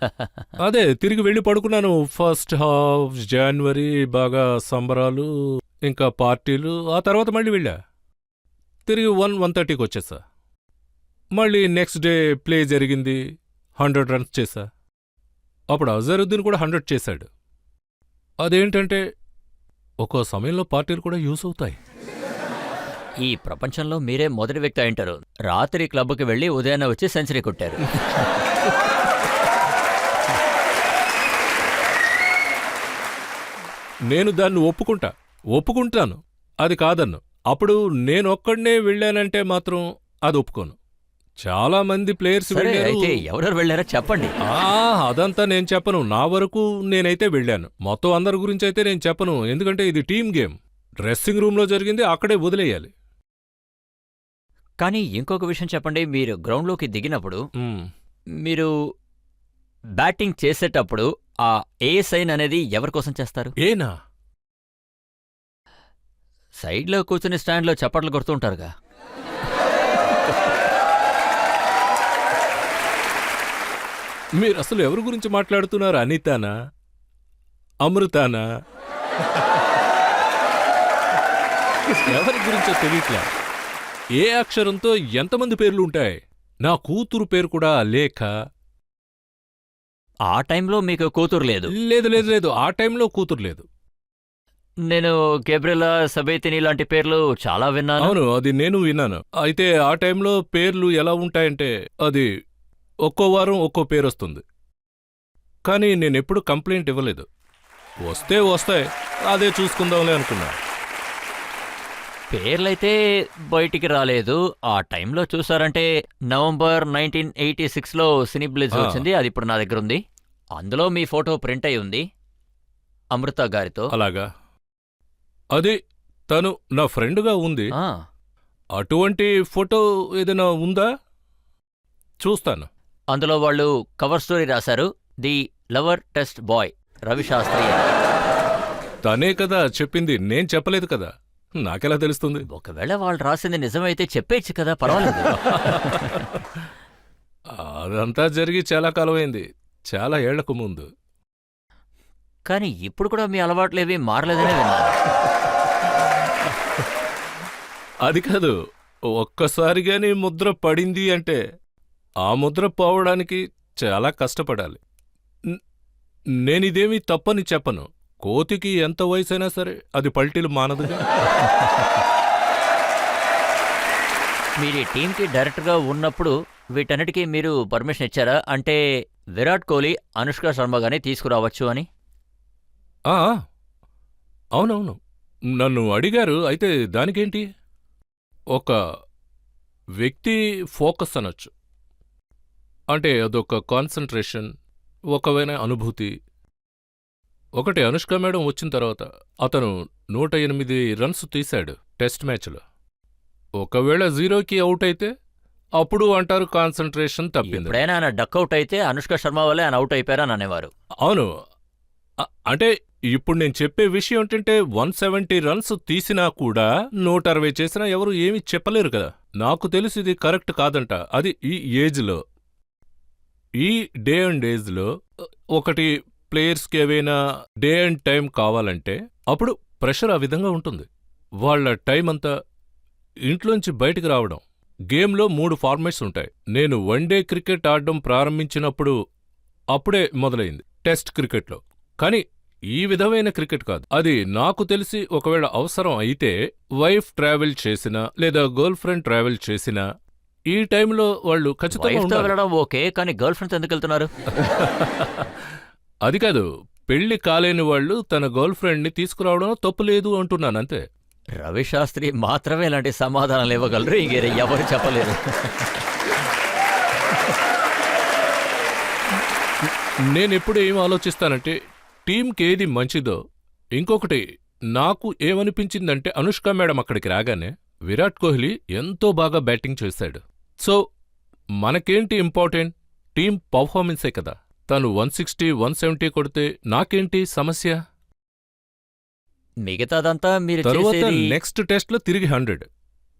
అదే తిరిగి వెళ్ళి పడుకున్నాను. ఫస్ట్ హాఫ్ జనవరి బాగా సంబరాలు, ఇంకా పార్టీలు. ఆ తర్వాత మళ్ళీ వెళ్ళా. తిరిగి 1:30కి వచ్చేసా. మళ్ళీ నెక్స్ట్ డే ప్లే జరిగింది. 100 రన్స్ చేశా. అప్పుడు అజరుద్దీన్ కూడా 100 చేశాడు. అదేంటంటే ఒక్కో సమయంలో పార్టీలు కూడా యూస్ అవుతాయి. ఈ ప్రపంచంలో మీరే మొదటి వ్యక్తి అయింటారు రాత్రి క్లబ్కి వెళ్ళి ఉదయాన్నే వచ్చి సెంచరీ కొట్టారు. నేను దాన్ని ఒప్పుకుంటాను, అది కాదన్ను. అప్పుడు నేనొక్కడనే వెళ్ళానంటే మాత్రం అది ఒప్పుకోను. చాలా మంది ప్లేయర్స్ సరే, వెళ్ళారు. అయితే ఎవరెవరు వెళ్ళారో చెప్పండి. అదంతా నేను చెప్పను. నా వరకు నేనైతే వెళ్ళాను. మొత్తం అందరి గురించి అయితే నేను చెప్పను, ఎందుకంటే ఇది టీమ్ గేమ్. డ్రెస్సింగ్ రూమ్లో జరిగింది, అక్కడే వదిలేయాలి. కానీ ఇంకొక విషయం చెప్పండి, మీరు గ్రౌండ్లోకి దిగినప్పుడు మ్, మీరు బ్యాటింగ్ చేసేటప్పుడు ఆ ఏ సైన్ అనేది ఎవరి కోసం చేస్తారు? ఏనా సైడ్లో కూర్చుని స్టాండ్లో చప్పట్లు కొడుతుంటారుగా. మీరు అసలు ఎవరి గురించి మాట్లాడుతున్నారు? అనితానా, అమృతానా, ఎవరి గురించో తెలియట్లా. ఏ అక్షరంతో ఎంతమంది పేర్లు ఉంటాయి? నా కూతురు పేరు కూడా లేఖ. ఆ టైంలో మీకు కూతురు లేదు. లేదు, ఆ టైంలో కూతురు లేదు. నేను గేబ్రెలా, సబేతిని లాంటి పేర్లు చాలా విన్నాను. అవును, అది నేను విన్నాను. అయితే ఆ టైంలో పేర్లు ఎలా ఉంటాయంటే అది ఒక్కో వారం ఒక్కో పేరు వస్తుంది. కానీ నేనెప్పుడు కంప్లైంట్ ఇవ్వలేదు. వస్తే వస్తాయి, అదే చూసుకుందాంలే అనుకున్నా. పేర్లైతే బయటికి రాలేదు. ఆ టైంలో చూసారంటే నవంబర్ 1986లో సినీ బ్లిజ్ వచ్చింది, అది ఇప్పుడు నా దగ్గర ఉంది. అందులో మీ ఫోటో ప్రింట్ అయి ఉంది అమృత గారితో. అలాగా, అది తను నా ఫ్రెండ్గా ఉంది. ఆ, అటువంటి ఫోటో ఏదైనా ఉందా? చూస్తాను. అందులో వాళ్ళు కవర్ స్టోరీ రాశారు, the lover test boy Ravi Shastri అని. తనే కదా చెప్పింది, నేను చెప్పలేదు కదా, నాకెలా తెలుస్తుంది? ఒకవేళ వాళ్ళు రాసింది నిజమైతే చెప్పేచ్చు కదా, పర్వాలేదు. అదంతా జరిగి చాలా కాలమైంది, చాలా ఏళ్లకు ముందు. కానీ ఇప్పుడు కూడా మీ అలవాట్లేవి మారలేదనే విన్నాను. అది కాదు, ఒక్కసారిగాని ముద్ర పడింది అంటే ఆ ముద్ర పోవడానికి చాలా కష్టపడాలి. నేనిదేమీ తప్పని చెప్పను. కోతికి ఎంత వయసైనా సరే అది పల్టీలు మానదుగా. మీరు ఈ టీంకి డైరెక్టర్గా ఉన్నప్పుడు వీటన్నిటికీ మీరు పర్మిషన్ ఇచ్చారా? అంటే విరాట్ కోహ్లీ, అనుష్క శర్మ గానీ తీసుకురావచ్చు అని. ఆ, అవునవును, నన్ను అడిగారు. అయితే దానికేంటి? ఒక వ్యక్తి ఫోకస్ అనొచ్చు. అంటే అదొక కాన్సంట్రేషన్, ఒకవైన అనుభూతి. ఒకటి అనుష్క మేడం వచ్చిన తర్వాత అతను 108 రన్స్ తీశాడు టెస్ట్ మ్యాచ్లో. ఒకవేళ 0కి అవుట్ అయితే అప్పుడు అంటారు కాన్సంట్రేషన్ తప్పింది. ఎప్పుడైనా ఆయన డక్అవుట్ అయితే అనుష్క శర్మ వల్లే ఆయన అవుట్ అయిపోయారని అనేవారు. అవును, అంటే ఇప్పుడు నేను చెప్పే విషయం ఏంటంటే 170 రన్స్ తీసినా కూడా 160 చేసినా ఎవరు ఏమీ చెప్పలేరు కదా. నాకు తెలిసి ఇది కరెక్ట్ కాదంట. అది ఈ ఏజ్లో, ఈ డే అండ్ ఏజ్లో ఒకటి ప్లేయర్స్కి ఏవైనా డే అండ్ టైం కావాలంటే అప్పుడు ప్రెషర్ ఆ విధంగా ఉంటుంది. వాళ్ళ టైం అంతా ఇంట్లోంచి బయటికి రావడం. గేమ్లో 3 ఫార్మాట్స్ ఉంటాయి. నేను వన్డే క్రికెట్ ఆడడం ప్రారంభించినప్పుడు అప్పుడే మొదలైంది టెస్ట్ క్రికెట్లో. కానీ ఈ విధమైన క్రికెట్ కాదు. అది నాకు తెలిసి ఒకవేళ అవసరం అయితే వైఫ్ ట్రావెల్ చేసినా లేదా గర్ల్ ఫ్రెండ్ ట్రావెల్ చేసినా ఈ టైంలో వాళ్ళు ఖచ్చితంగా వైఫ్తో ఉండాలి. వెళ్ళడం ఓకే, కానీ గర్ల్ ఫ్రెండ్తో ఎందుకు వెళ్తున్నారు? అది కాదు, పెళ్లి కాలేని వాళ్ళు తన గర్ల్ ఫ్రెండ్ని తీసుకురావడం తప్పులేదు అంటున్నాను అంతే. రవిశాస్త్రి మాత్రమే ఇలాంటి సమాధానాలు ఇవ్వగలరు, ఇంక ఎవరు చెప్పలేరు. నేనెప్పుడు ఏం ఆలోచిస్తానంటే టీంకి ఏది మంచిదో. ఇంకొకటి నాకు ఏమనిపించిందంటే అనుష్క మేడం అక్కడికి రాగానే విరాట్ కోహ్లీ ఎంతో బాగా బ్యాటింగ్ చేశాడు. సో మనకేంటి ఇంపార్టెంట్? టీం పర్ఫార్మెన్సే కదా. తను 160, 170 కొడితే నాకేంటి సమస్య? మిగతాదంతా మీరు తరువాత చేసేది నెక్స్ట్ టెస్ట్లో తిరిగి 100.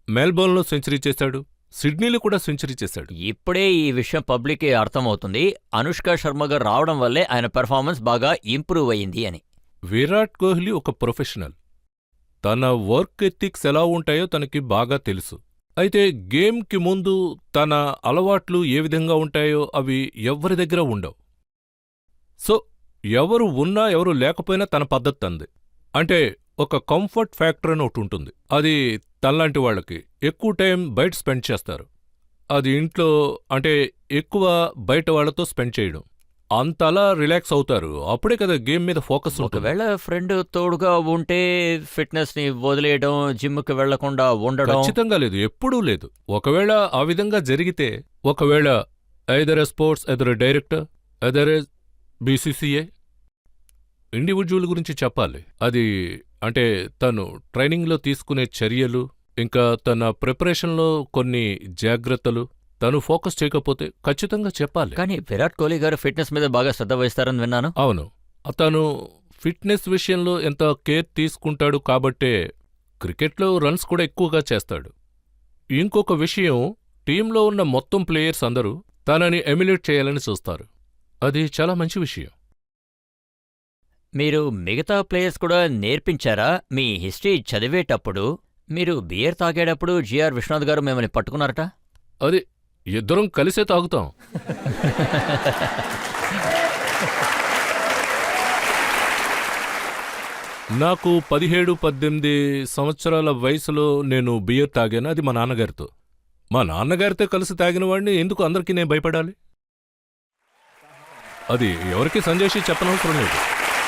మెల్బోర్న్లో సెంచరీ చేశాడు, సిడ్నీలో కూడా సెంచరీ చేశాడు. ఇప్పుడే ఈ విషయం పబ్లిక్కి అర్థమవుతుంది. అనుష్క శర్మ గారు రావడం వల్లే ఆయన పెర్ఫార్మెన్స్ బాగా ఇంప్రూవ్ అయ్యింది అని. విరాట్ కోహ్లీ ఒక ప్రొఫెషనల్. తన వర్క్ ఎథిక్స్ ఎలా ఉంటాయో తనకి బాగా తెలుసు. అయితే గేమ్కి ముందు తన అలవాట్లు ఏ విధంగా ఉంటాయో అవి ఎవ్వరి దగ్గర ఉండవు. సో ఎవరు ఉన్నా ఎవరు లేకపోయినా తన పద్ధతి తంది. అంటే ఒక కంఫర్ట్ ఫ్యాక్టర్ అని ఒకటి ఉంటుంది. అది తనలాంటి వాళ్ళకి ఎక్కువ టైం బయట స్పెండ్ చేస్తారు. అది ఇంట్లో అంటే ఎక్కువ బయట వాళ్ళతో స్పెండ్ చేయడం. అంతలా రిలాక్స్ అవుతారు. అప్పుడే కదా గేమ్ మీద ఫోకస్ ఉంటుంది. ఒకవేళ ఫ్రెండ్ తోడుగా ఉంటే ఫిట్నెస్ ని వదిలేయడం, జిమ్కి వెళ్లకుండా ఉండడం. ఖచ్చితంగా లేదు, ఎప్పుడూ లేదు. ఒకవేళ ఆ విధంగా జరిగితే, ఒకవేళ either sports either director either BCCA individual గురించి చెప్పాలి. అది అంటే తను ట్రైనింగ్లో తీసుకునే చర్యలు, ఇంకా తన ప్రిపరేషన్లో కొన్ని జాగ్రత్తలు తను ఫోకస్ చేయకపోతే ఖచ్చితంగా చెప్పాలి. కానీ విరాట్ కోహ్లీ గారు ఫిట్నెస్ మీద బాగా శ్రద్ధ వహిస్తారని విన్నాను. అవును, అతను ఫిట్నెస్ విషయంలో ఎంత కేర్ తీసుకుంటాడు కాబట్టే క్రికెట్లో రన్స్ కూడా ఎక్కువగా చేస్తాడు. ఇంకొక విషయం, టీంలో ఉన్న మొత్తం ప్లేయర్స్ అందరూ తనని ఎమ్యులేట్ చేయాలని చూస్తారు. అది చాలా మంచి విషయం. మీరు మిగతా ప్లేయర్స్ కూడా నేర్పించారా? మీ హిస్టరీ చదివేటప్పుడు మీరు బియర్ తాగేటప్పుడు జిఆర్ విశ్వనాథ్ గారు మిమ్మల్ని పట్టుకున్నారట. అది ఇద్దరం కలిసే తాగుతాం. నాకు 17, 18 సంవత్సరాల వయసులో నేను బియర్ తాగాను. అది మా నాన్నగారితో. మా నాన్నగారితో కలిసి తాగిన వాడిని ఎందుకు అందరికీ నేను భయపడాలి? అది ఎవరికి సందేశి చెప్పనవసరం లేదు.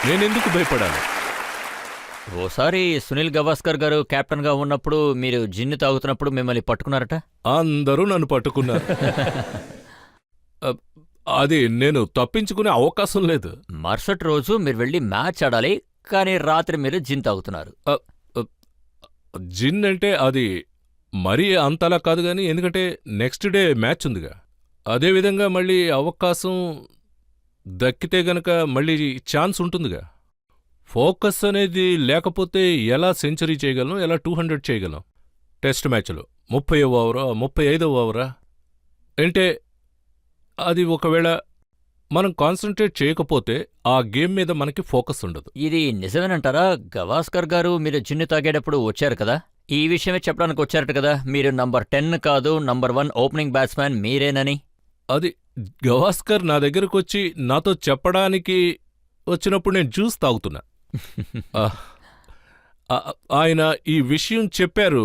నేనెందుకు భయపడాలి? ఓసారి సునీల్ గవాస్కర్ గారు కెప్టెన్ గా ఉన్నప్పుడు మీరు జిన్ను తాగుతున్నప్పుడు మిమ్మల్ని పట్టుకున్నారట. అందరూ నన్ను పట్టుకున్నారు. అది నేను తప్పించుకునే అవకాశం లేదు. మరుసటి రోజు మీరు వెళ్ళి మ్యాచ్ ఆడాలి, కానీ రాత్రి మీరు జిన్ తాగుతున్నారు. జిన్ అంటే అది మరీ అంతలా కాదు గాని, ఎందుకంటే నెక్స్ట్ డే మ్యాచ్ ఉందిగా. అదేవిధంగా మళ్ళీ అవకాశం దక్కితే గనక మళ్ళీ ఛాన్స్ ఉంటుందిగా. ఫోకస్ అనేది లేకపోతే ఎలా సెంచరీ చేయగలం, ఎలా 200 చేయగలం? టెస్ట్ మ్యాచ్లో 30వ ఓవరా, 35వ ఓవరా అంటే అది ఒకవేళ మనం కాన్సంట్రేట్ చేయకపోతే ఆ గేమ్ మీద మనకి ఫోకస్ ఉండదు. ఇది నిజమేనంటారా? గవాస్కర్ గారు మీరు జిన్ను తాగేటప్పుడు వచ్చారు కదా, ఈ విషయమే చెప్పడానికి వచ్చారట కదా, మీరు నంబర్ 10 కాదు నంబర్ 1 ఓపెనింగ్ బ్యాట్స్మెన్ మీరేనని. అది గవాస్కర్ నా దగ్గరకొచ్చి నాతో చెప్పడానికి వచ్చినప్పుడు నేను జ్యూస్ తాగుతున్నా. ఆయన ఈ విషయం చెప్పారు,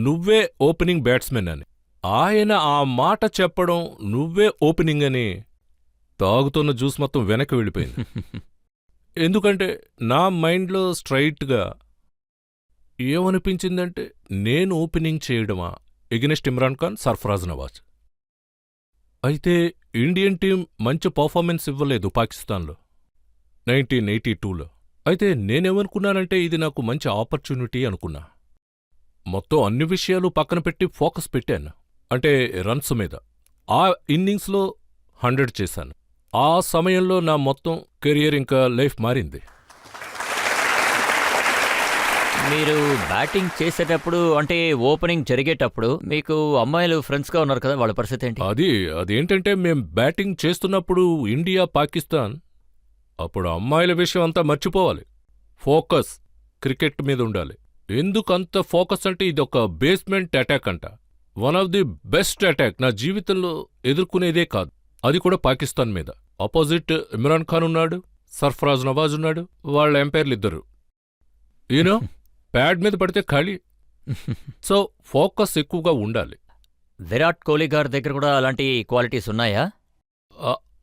నువ్వే ఓపెనింగ్ బ్యాట్స్మెన్ అని. ఆయన ఆ మాట చెప్పడం, నువ్వే ఓపెనింగ్ అని, తాగుతున్న జ్యూస్ మొత్తం వెనక్కి వెళ్ళిపోయింది. ఎందుకంటే నా మైండ్లో స్ట్రైట్గా ఏమనిపించిందంటే, నేను ఓపెనింగ్ చేయడమా ఎగెనెస్ట్ ఇమ్రాన్ ఖాన్, సర్ఫరాజ్ నవాజ్. అయితే ఇండియన్ టీం మంచి పర్ఫార్మెన్స్ ఇవ్వలేదు పాకిస్తాన్లో 1982లో. అయితే నేనేమనుకున్నానంటే ఇది నాకు మంచి ఆపర్చునిటీ అనుకున్నా. మొత్తం అన్ని విషయాలు పక్కన పెట్టి ఫోకస్ పెట్టాను, అంటే రన్స్ మీద. ఆ ఇన్నింగ్స్లో 100 చేశాను. ఆ సమయంలో నా మొత్తం కెరియర్ ఇంకా లైఫ్ మారింది. మీరు బ్యాటింగ్ చేసేటప్పుడు అంటే ఓపెనింగ్ జరిగేటప్పుడు మీకు అమ్మాయిలు ఫ్రెండ్స్గా ఉన్నారు కదా, వాళ్ళ పరిస్థితి ఏంటి? అదేంటంటే మేం బ్యాటింగ్ చేస్తున్నప్పుడు ఇండియా పాకిస్తాన్ అప్పుడు అమ్మాయిల విషయం అంతా మర్చిపోవాలి. ఫోకస్ క్రికెట్ మీద ఉండాలి. ఎందుకంత ఫోకస్ అంటే ఇదొక బేస్మెంట్ అటాక్ అంట. One of the best attack నా జీవితంలో ఎదుర్కొనేదే కాదు. అది కూడా పాకిస్తాన్ మీద. ఆపోజిట్ ఇమ్రాన్ ఖాన్ ఉన్నాడు, సర్ఫరాజ్ నవాజ్ ఉన్నాడు, వాళ్ళ ఎంపైర్లిద్దరు. యూనో ప్యాడ్ మీద పడితే ఖాళీ. సో ఫోకస్ ఎక్కువగా ఉండాలి. విరాట్ కోహ్లీ గారి దగ్గర కూడా అలాంటి క్వాలిటీస్ ఉన్నాయా?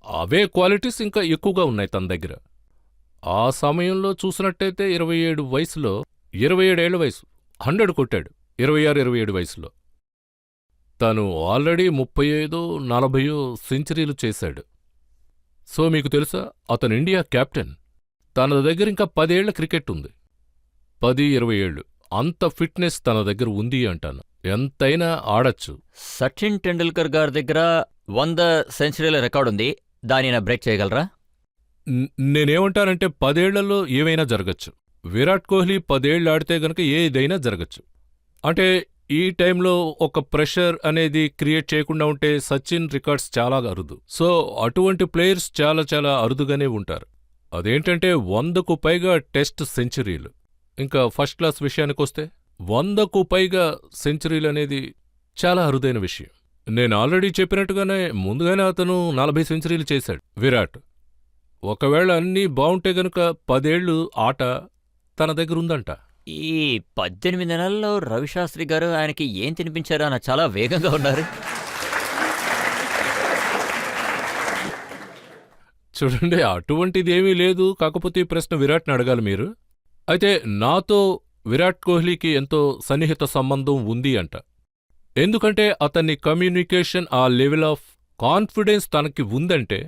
అవే క్వాలిటీస్ ఇంకా ఎక్కువగా ఉన్నాయి తన దగ్గర. ఆ సమయంలో చూసినట్టయితే 27 వయసులో 27 ఏళ్ల వయసు 100 కొట్టాడు. 26-27 వయసులో తను ఆల్రెడీ 35-40 సెంచరీలు చేశాడు. సో మీకు తెలుసా, అతను ఇండియా కెప్టెన్. తన దగ్గర ఇంకా 10 ఏళ్ల క్రికెట్ ఉంది. 10-20 ఏళ్ళు అంత ఫిట్నెస్ తన దగ్గర ఉంది అంటాను. ఎంతైనా ఆడచ్చు. సచిన్ టెండూల్కర్ గారి దగ్గర 100 సెంచరీల రికార్డుంది. దానిని బ్రేక్ చేయగలరా? నేనేమంటానంటే 10 ఏళ్లలో ఏమైనా జరగచ్చు. విరాట్ కోహ్లీ 10 ఏళ్ళు ఆడితే గనక ఏదైనా జరగచ్చు. అంటే ఈ టైంలో ఒక ప్రెషర్ అనేది క్రియేట్ చేయకుండా ఉంటే సచిన్ రికార్డ్స్ చాలా అరుదు. సో అటువంటి ప్లేయర్స్ చాలా చాలా అరుదుగానే ఉంటారు. అదేంటంటే 100కు పైగా టెస్ట్ సెంచరీలు. ఇంకా ఫస్ట్ క్లాస్ విషయానికొస్తే 100కు పైగా సెంచరీలు అనేది చాలా అరుదైన విషయం. నేను ఆల్రెడీ చెప్పినట్టుగానే ముందుగానే అతను 40 సెంచరీలు చేశాడు విరాట్. ఒకవేళ అన్నీ బావుంటే గనుక 10 ఏళ్ళు ఆట తన దగ్గరుందంట. ఈ 18 నెలల్లో రవిశాస్త్రి గారు ఆయనకి ఏం తినిపించారో ఆయన చాలా వేగంగా ఉన్నారు. చూడండి, అటువంటిదేమీ లేదు. కాకపోతే ఈ ప్రశ్న విరాట్ని అడగాలి మీరు. అయితే నాతో విరాట్ కోహ్లీకి ఎంతో సన్నిహిత సంబంధం ఉంది అంట. ఎందుకంటే అతన్ని కమ్యూనికేషన్, ఆ లెవెల్ ఆఫ్ కాన్ఫిడెన్స్ తనకి ఉందంటే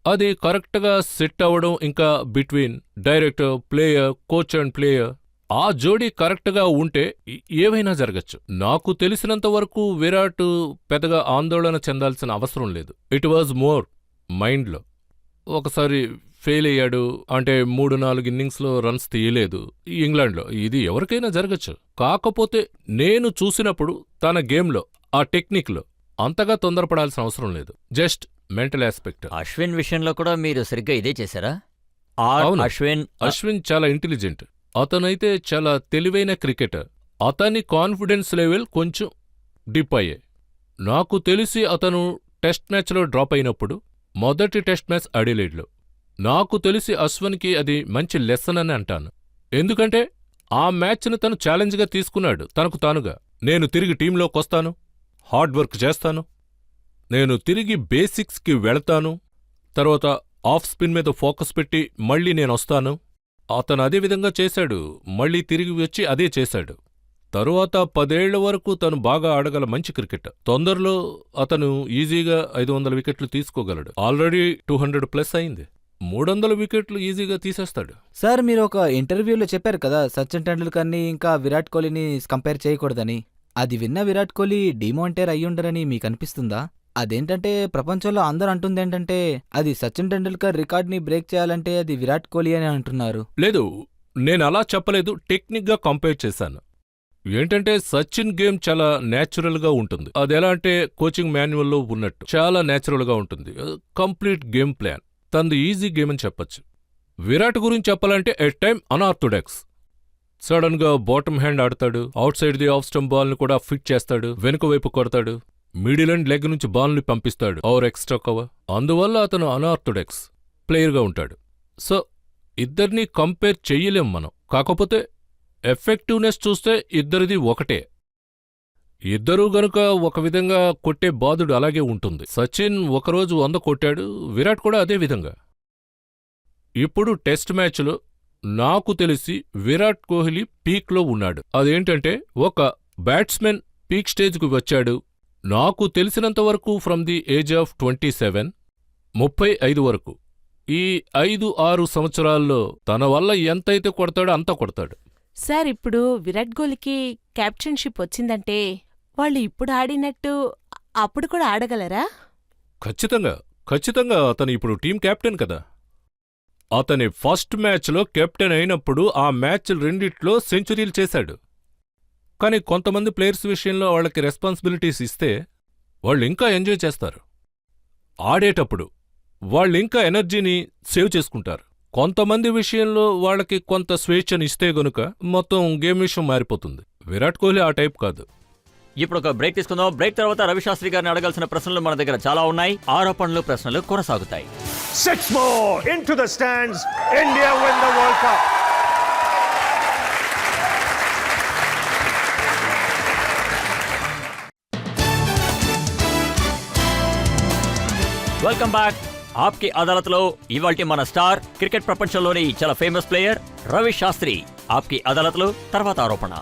అది కరెక్ట్గా సెట్ అవ్వడం, ఇంకా between director, player, coach and player ఆ జోడీ కరెక్ట్గా ఉంటే ఏవైనా జరగచ్చు. నాకు తెలిసినంత వరకు విరాట్ పెద్దగా ఆందోళన చెందాల్సిన అవసరం లేదు. ఇట్ వాజ్ మోర్ మైండ్లో. ఒకసారి ఫెయిల్ అయ్యాడు అంటే 3-4 ఇన్నింగ్స్లో రన్స్ తీయలేదు ఇంగ్లాండ్లో. ఇది ఎవరికైనా జరగచ్చు. కాకపోతే నేను చూసినప్పుడు తన గేమ్లో, ఆ టెక్నిక్లో అంతగా తొందరపడాల్సిన అవసరం లేదు. Just mental aspect. అశ్విన్ విషయంలో కూడా మీరు సరిగ్గా ఇదే చేశారా? అవును. అశ్విన్ చాలా ఇంటెలిజెంట్. అతనైతే చాలా తెలివైన క్రికెటర్. అతని కాన్ఫిడెన్స్ లెవెల్ కొంచెం డిప్ అయ్యాయి. నాకు తెలిసి అతను టెస్ట్ మ్యాచ్లో డ్రాప్ అయినప్పుడు, మొదటి టెస్ట్ మ్యాచ్ అడిలైడ్లో, నాకు తెలిసి అశ్విన్కి అది మంచి లెసన్ అని అంటాను. ఎందుకంటే ఆ మ్యాచ్ను తను ఛాలెంజ్గా తీసుకున్నాడు తనకు తానుగా. నేను తిరిగి టీంలోకొస్తాను, హార్డ్ వర్క్ చేస్తాను, నేను తిరిగి బేసిక్స్కి వెళతాను, తర్వాత ఆఫ్ స్పిన్ మీద ఫోకస్ పెట్టి మళ్ళీ నేనొస్తాను. అతను అదే విధంగా చేశాడు. మళ్ళీ తిరిగి వచ్చి అదే చేశాడు. తరువాత 10 ఏళ్ల వరకు తను బాగా ఆడగల మంచి క్రికెటర్. తొందరలో అతను ఈజీగా 500 వికెట్లు తీసుకోగలడు. ఆల్రెడీ 200+ అయింది. 300 వికెట్లు ఈజీగా తీసేస్తాడు. సార్, మీరు ఒక ఇంటర్వ్యూలో చెప్పారు కదా సచిన్ టెండూల్కర్ని ఇంకా విరాట్ కోహ్లీని కంపేర్ చేయకూడదని. అది విన్న విరాట్ కోహ్లీ డిమోంటేర్ అయ్యుండరని మీకు అనిపిస్తుందా? అదేంటంటే ప్రపంచంలో అందరూ అంటుందేంటంటే అది సచిన్ టెండూల్కర్ రికార్డ్ని బ్రేక్ చేయాలంటే అది విరాట్ కోహ్లీ అని అంటున్నారు. లేదు, నేనలా చెప్పలేదు. టెక్నిక్గా కంపేర్ చేశాను. ఏంటంటే సచిన్ గేమ్ చాలా న్యాచురల్గా ఉంటుంది. అదెలా అంటే కోచింగ్ మాన్యువల్లో ఉన్నట్టు చాలా న్యాచురల్గా ఉంటుంది. Complete game plan. తనది ఈజీ గేమ్ అని చెప్పచ్చు. విరాట్ గురించి చెప్పాలంటే ఎట్ టైమ్ అనార్థోడాక్స్. సడన్ గా బాటమ్ హ్యాండ్ ఆడతాడు, outside the off stump బాల్ని కూడా ఫిట్ చేస్తాడు, వెనుక వైపు కొడతాడు, మిడిల్ అండ్ లెగ్ నుంచి బాల్ని పంపిస్తాడు ఆర్ ఎక్స్ట్రా కవర్. అందువల్ల అతను అనార్థోడాక్స్ ప్లేయర్గా ఉంటాడు. సో ఇద్దరినీ కంపేర్ చెయ్యలేం మనం. కాకపోతే ఎఫెక్టివ్నెస్ చూస్తే ఇద్దరిది ఒకటే. ఇద్దరూ గనుక ఒక విధంగా కొట్టే బాదుడు అలాగే ఉంటుంది. సచిన్ ఒకరోజు 100 కొట్టాడు, విరాట్ కూడా అదే విధంగా. ఇప్పుడు టెస్ట్ మ్యాచ్లో నాకు తెలిసి విరాట్ కోహ్లీ పీక్లో ఉన్నాడు. అదేంటంటే ఒక బ్యాట్స్మెన్ పీక్ స్టేజ్కు వచ్చాడు. నాకు తెలిసినంతవరకు ఫ్రమ్ ది ఏజ్ ఆఫ్ 27, 35 వరకు ఈ 5-6 సంవత్సరాల్లో తన వల్ల ఎంతైతే కొడతాడో అంత కొడతాడు. సార్, ఇప్పుడు విరాట్ కోహ్లీకి కెప్టెన్షిప్ వచ్చిందంటే వాళ్ళు ఇప్పుడు ఆడినట్టు అప్పుడు కూడా ఆడగలరా? ఖచ్చితంగా అతను ఇప్పుడు టీం కెప్టెన్ కదా. అతని ఫస్ట్ మ్యాచ్లో కెప్టెన్ అయినప్పుడు ఆ మ్యాచ్ రెండిట్లో సెంచరీలు చేశాడు. కానీ కొంతమంది ప్లేయర్స్ విషయంలో వాళ్ళకి రెస్పాన్సిబిలిటీస్ ఇస్తే వాళ్ళు ఇంకా ఎంజాయ్ చేస్తారు. ఆడేటప్పుడు వాళ్ళింకా ఎనర్జీని సేవ్ చేసుకుంటారు. కొంతమంది విషయంలో వాళ్ళకి కొంత స్వేచ్ఛను ఇస్తే గనుక మొత్తం గేమ్ విషయం మారిపోతుంది. విరాట్ కోహ్లీ ఆ టైప్ కాదు. ఇప్పుడు ఒక బ్రేక్ తీసుకుందాం. బ్రేక్ తర్వాత రవి శాస్త్రి గారిని అడగాల్సిన ప్రశ్నలు మన దగ్గర చాలా ఉన్నాయి. ఆరోపణలు ప్రశ్నలు కొనసాగుతాయి. 6 more into the stands. India win the World Cup. Welcome back. Aapki అదాలత్లో ఇవాల్టి మన స్టార్ క్రికెట్ ప్రపంచంలోని చాలా ఫేమస్ ప్లేయర్ రవి శాస్త్రి. ఆప్కి అదాలత్లో తర్వాత ఆరోపణ.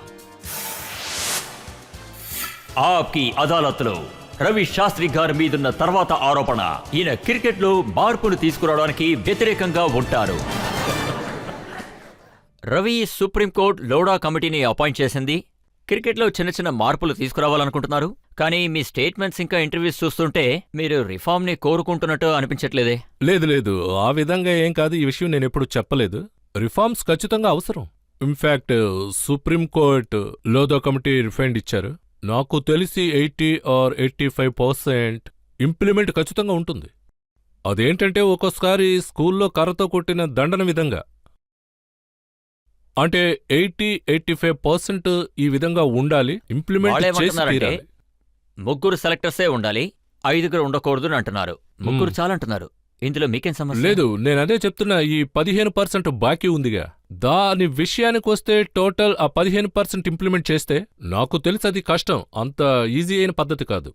ఆప్కి అదాలత్లో రవి శాస్త్రి గారి మీదున్న తర్వాత ఆరోపణ. ఈయన క్రికెట్లో మార్పులు తీసుకురావడానికి వ్యతిరేకంగా ఉంటారు. రవి సుప్రీంకోర్టు లోడా కమిటీని అపాయింట్ చేసింది. క్రికెట్లో చిన్న చిన్న మార్పులు తీసుకురావాలనుకుంటున్నారు. కానీ మీ స్టేట్మెంట్స్ ఇంకా ఇంటర్వ్యూస్ చూస్తుంటే మీరు రిఫార్మ్ని కోరుకుంటున్నట్టు అనిపించట్లేదే? లేదు లేదు, ఆ విధంగా ఏం కాదు. ఈ విషయం నేను ఎప్పుడు చెప్పలేదు. రిఫార్మ్స్ ఖచ్చితంగా అవసరం. In fact supreme court Lodha committee refined ఇచ్చారు. నాకు తెలిసి 80 or 85% ఇంప్లిమెంట్ ఖచ్చితంగా ఉంటుంది. అదేంటంటే ఒక్కోసారి స్కూల్లో కర్రతో కొట్టిన దండన విధంగా, అంటే 80-85% ఈ విధంగా ఉండాలి. ఇంప్లిమెంట్ చేసి వాళ్ళేమంటున్నారంటే తీరాలి. 3 సెలెక్టర్సే ఉండాలి, 5 ఉండకూడదు అని అంటున్నారు. 3 చాలంటున్నారు. ఇందులో మీకేం సమస్య? లేదు, నేనదే చెప్తున్నా. ఈ 15% బాకీ ఉందిగా, దాని విషయానికొస్తే టోటల్ ఆ 15% ఇంప్లిమెంట్ చేస్తే నాకు తెలిసి అది కష్టం. అంత ఈజీ అయిన పద్ధతి కాదు.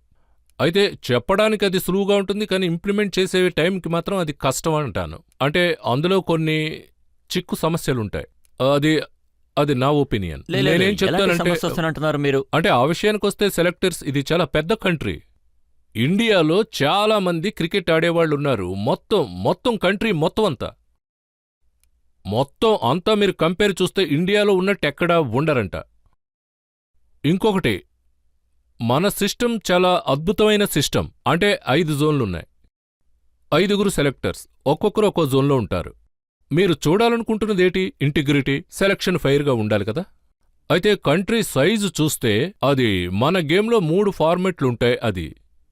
అయితే చెప్పడానికి అది సులువుగా ఉంటుంది, కానీ ఇంప్లిమెంట్ చేసే టైంకి మాత్రం అది కష్టం అంటాను. అంటే అందులో కొన్ని చిక్కు సమస్యలుంటాయి. అది నా ఒపీనియన్. నేనేం చెప్తానంటే, అంటున్నారు మీరు? అంటే ఆ విషయానికొస్తే సెలెక్టర్స్, ఇది చాలా పెద్ద కంట్రీ. ఇండియాలో చాలా మంది క్రికెట్ ఆడేవాళ్లున్నారు. మొత్తం కంట్రీ మొత్తం అంతా మీరు కంపేర్ చూస్తే ఇండియాలో ఉన్నట్టు ఎక్కడా ఉండరంట. ఇంకొకటి, మన సిస్టమ్ చాలా అద్భుతమైన సిస్టమ్. అంటే 5 జోన్లున్నాయి, 5 సెలెక్టర్స్, ఒక్కొక్కరు ఒక్కో జోన్లో ఉంటారు. మీరు చూడాలనుకుంటున్నదేటి? ఇంటిగ్రిటీ, సెలక్షన్ ఫెయిర్గా ఉండాలి కదా. అయితే కంట్రీ సైజు చూస్తే అది మన గేమ్లో 3 ఫార్మెట్లుంటాయి. అది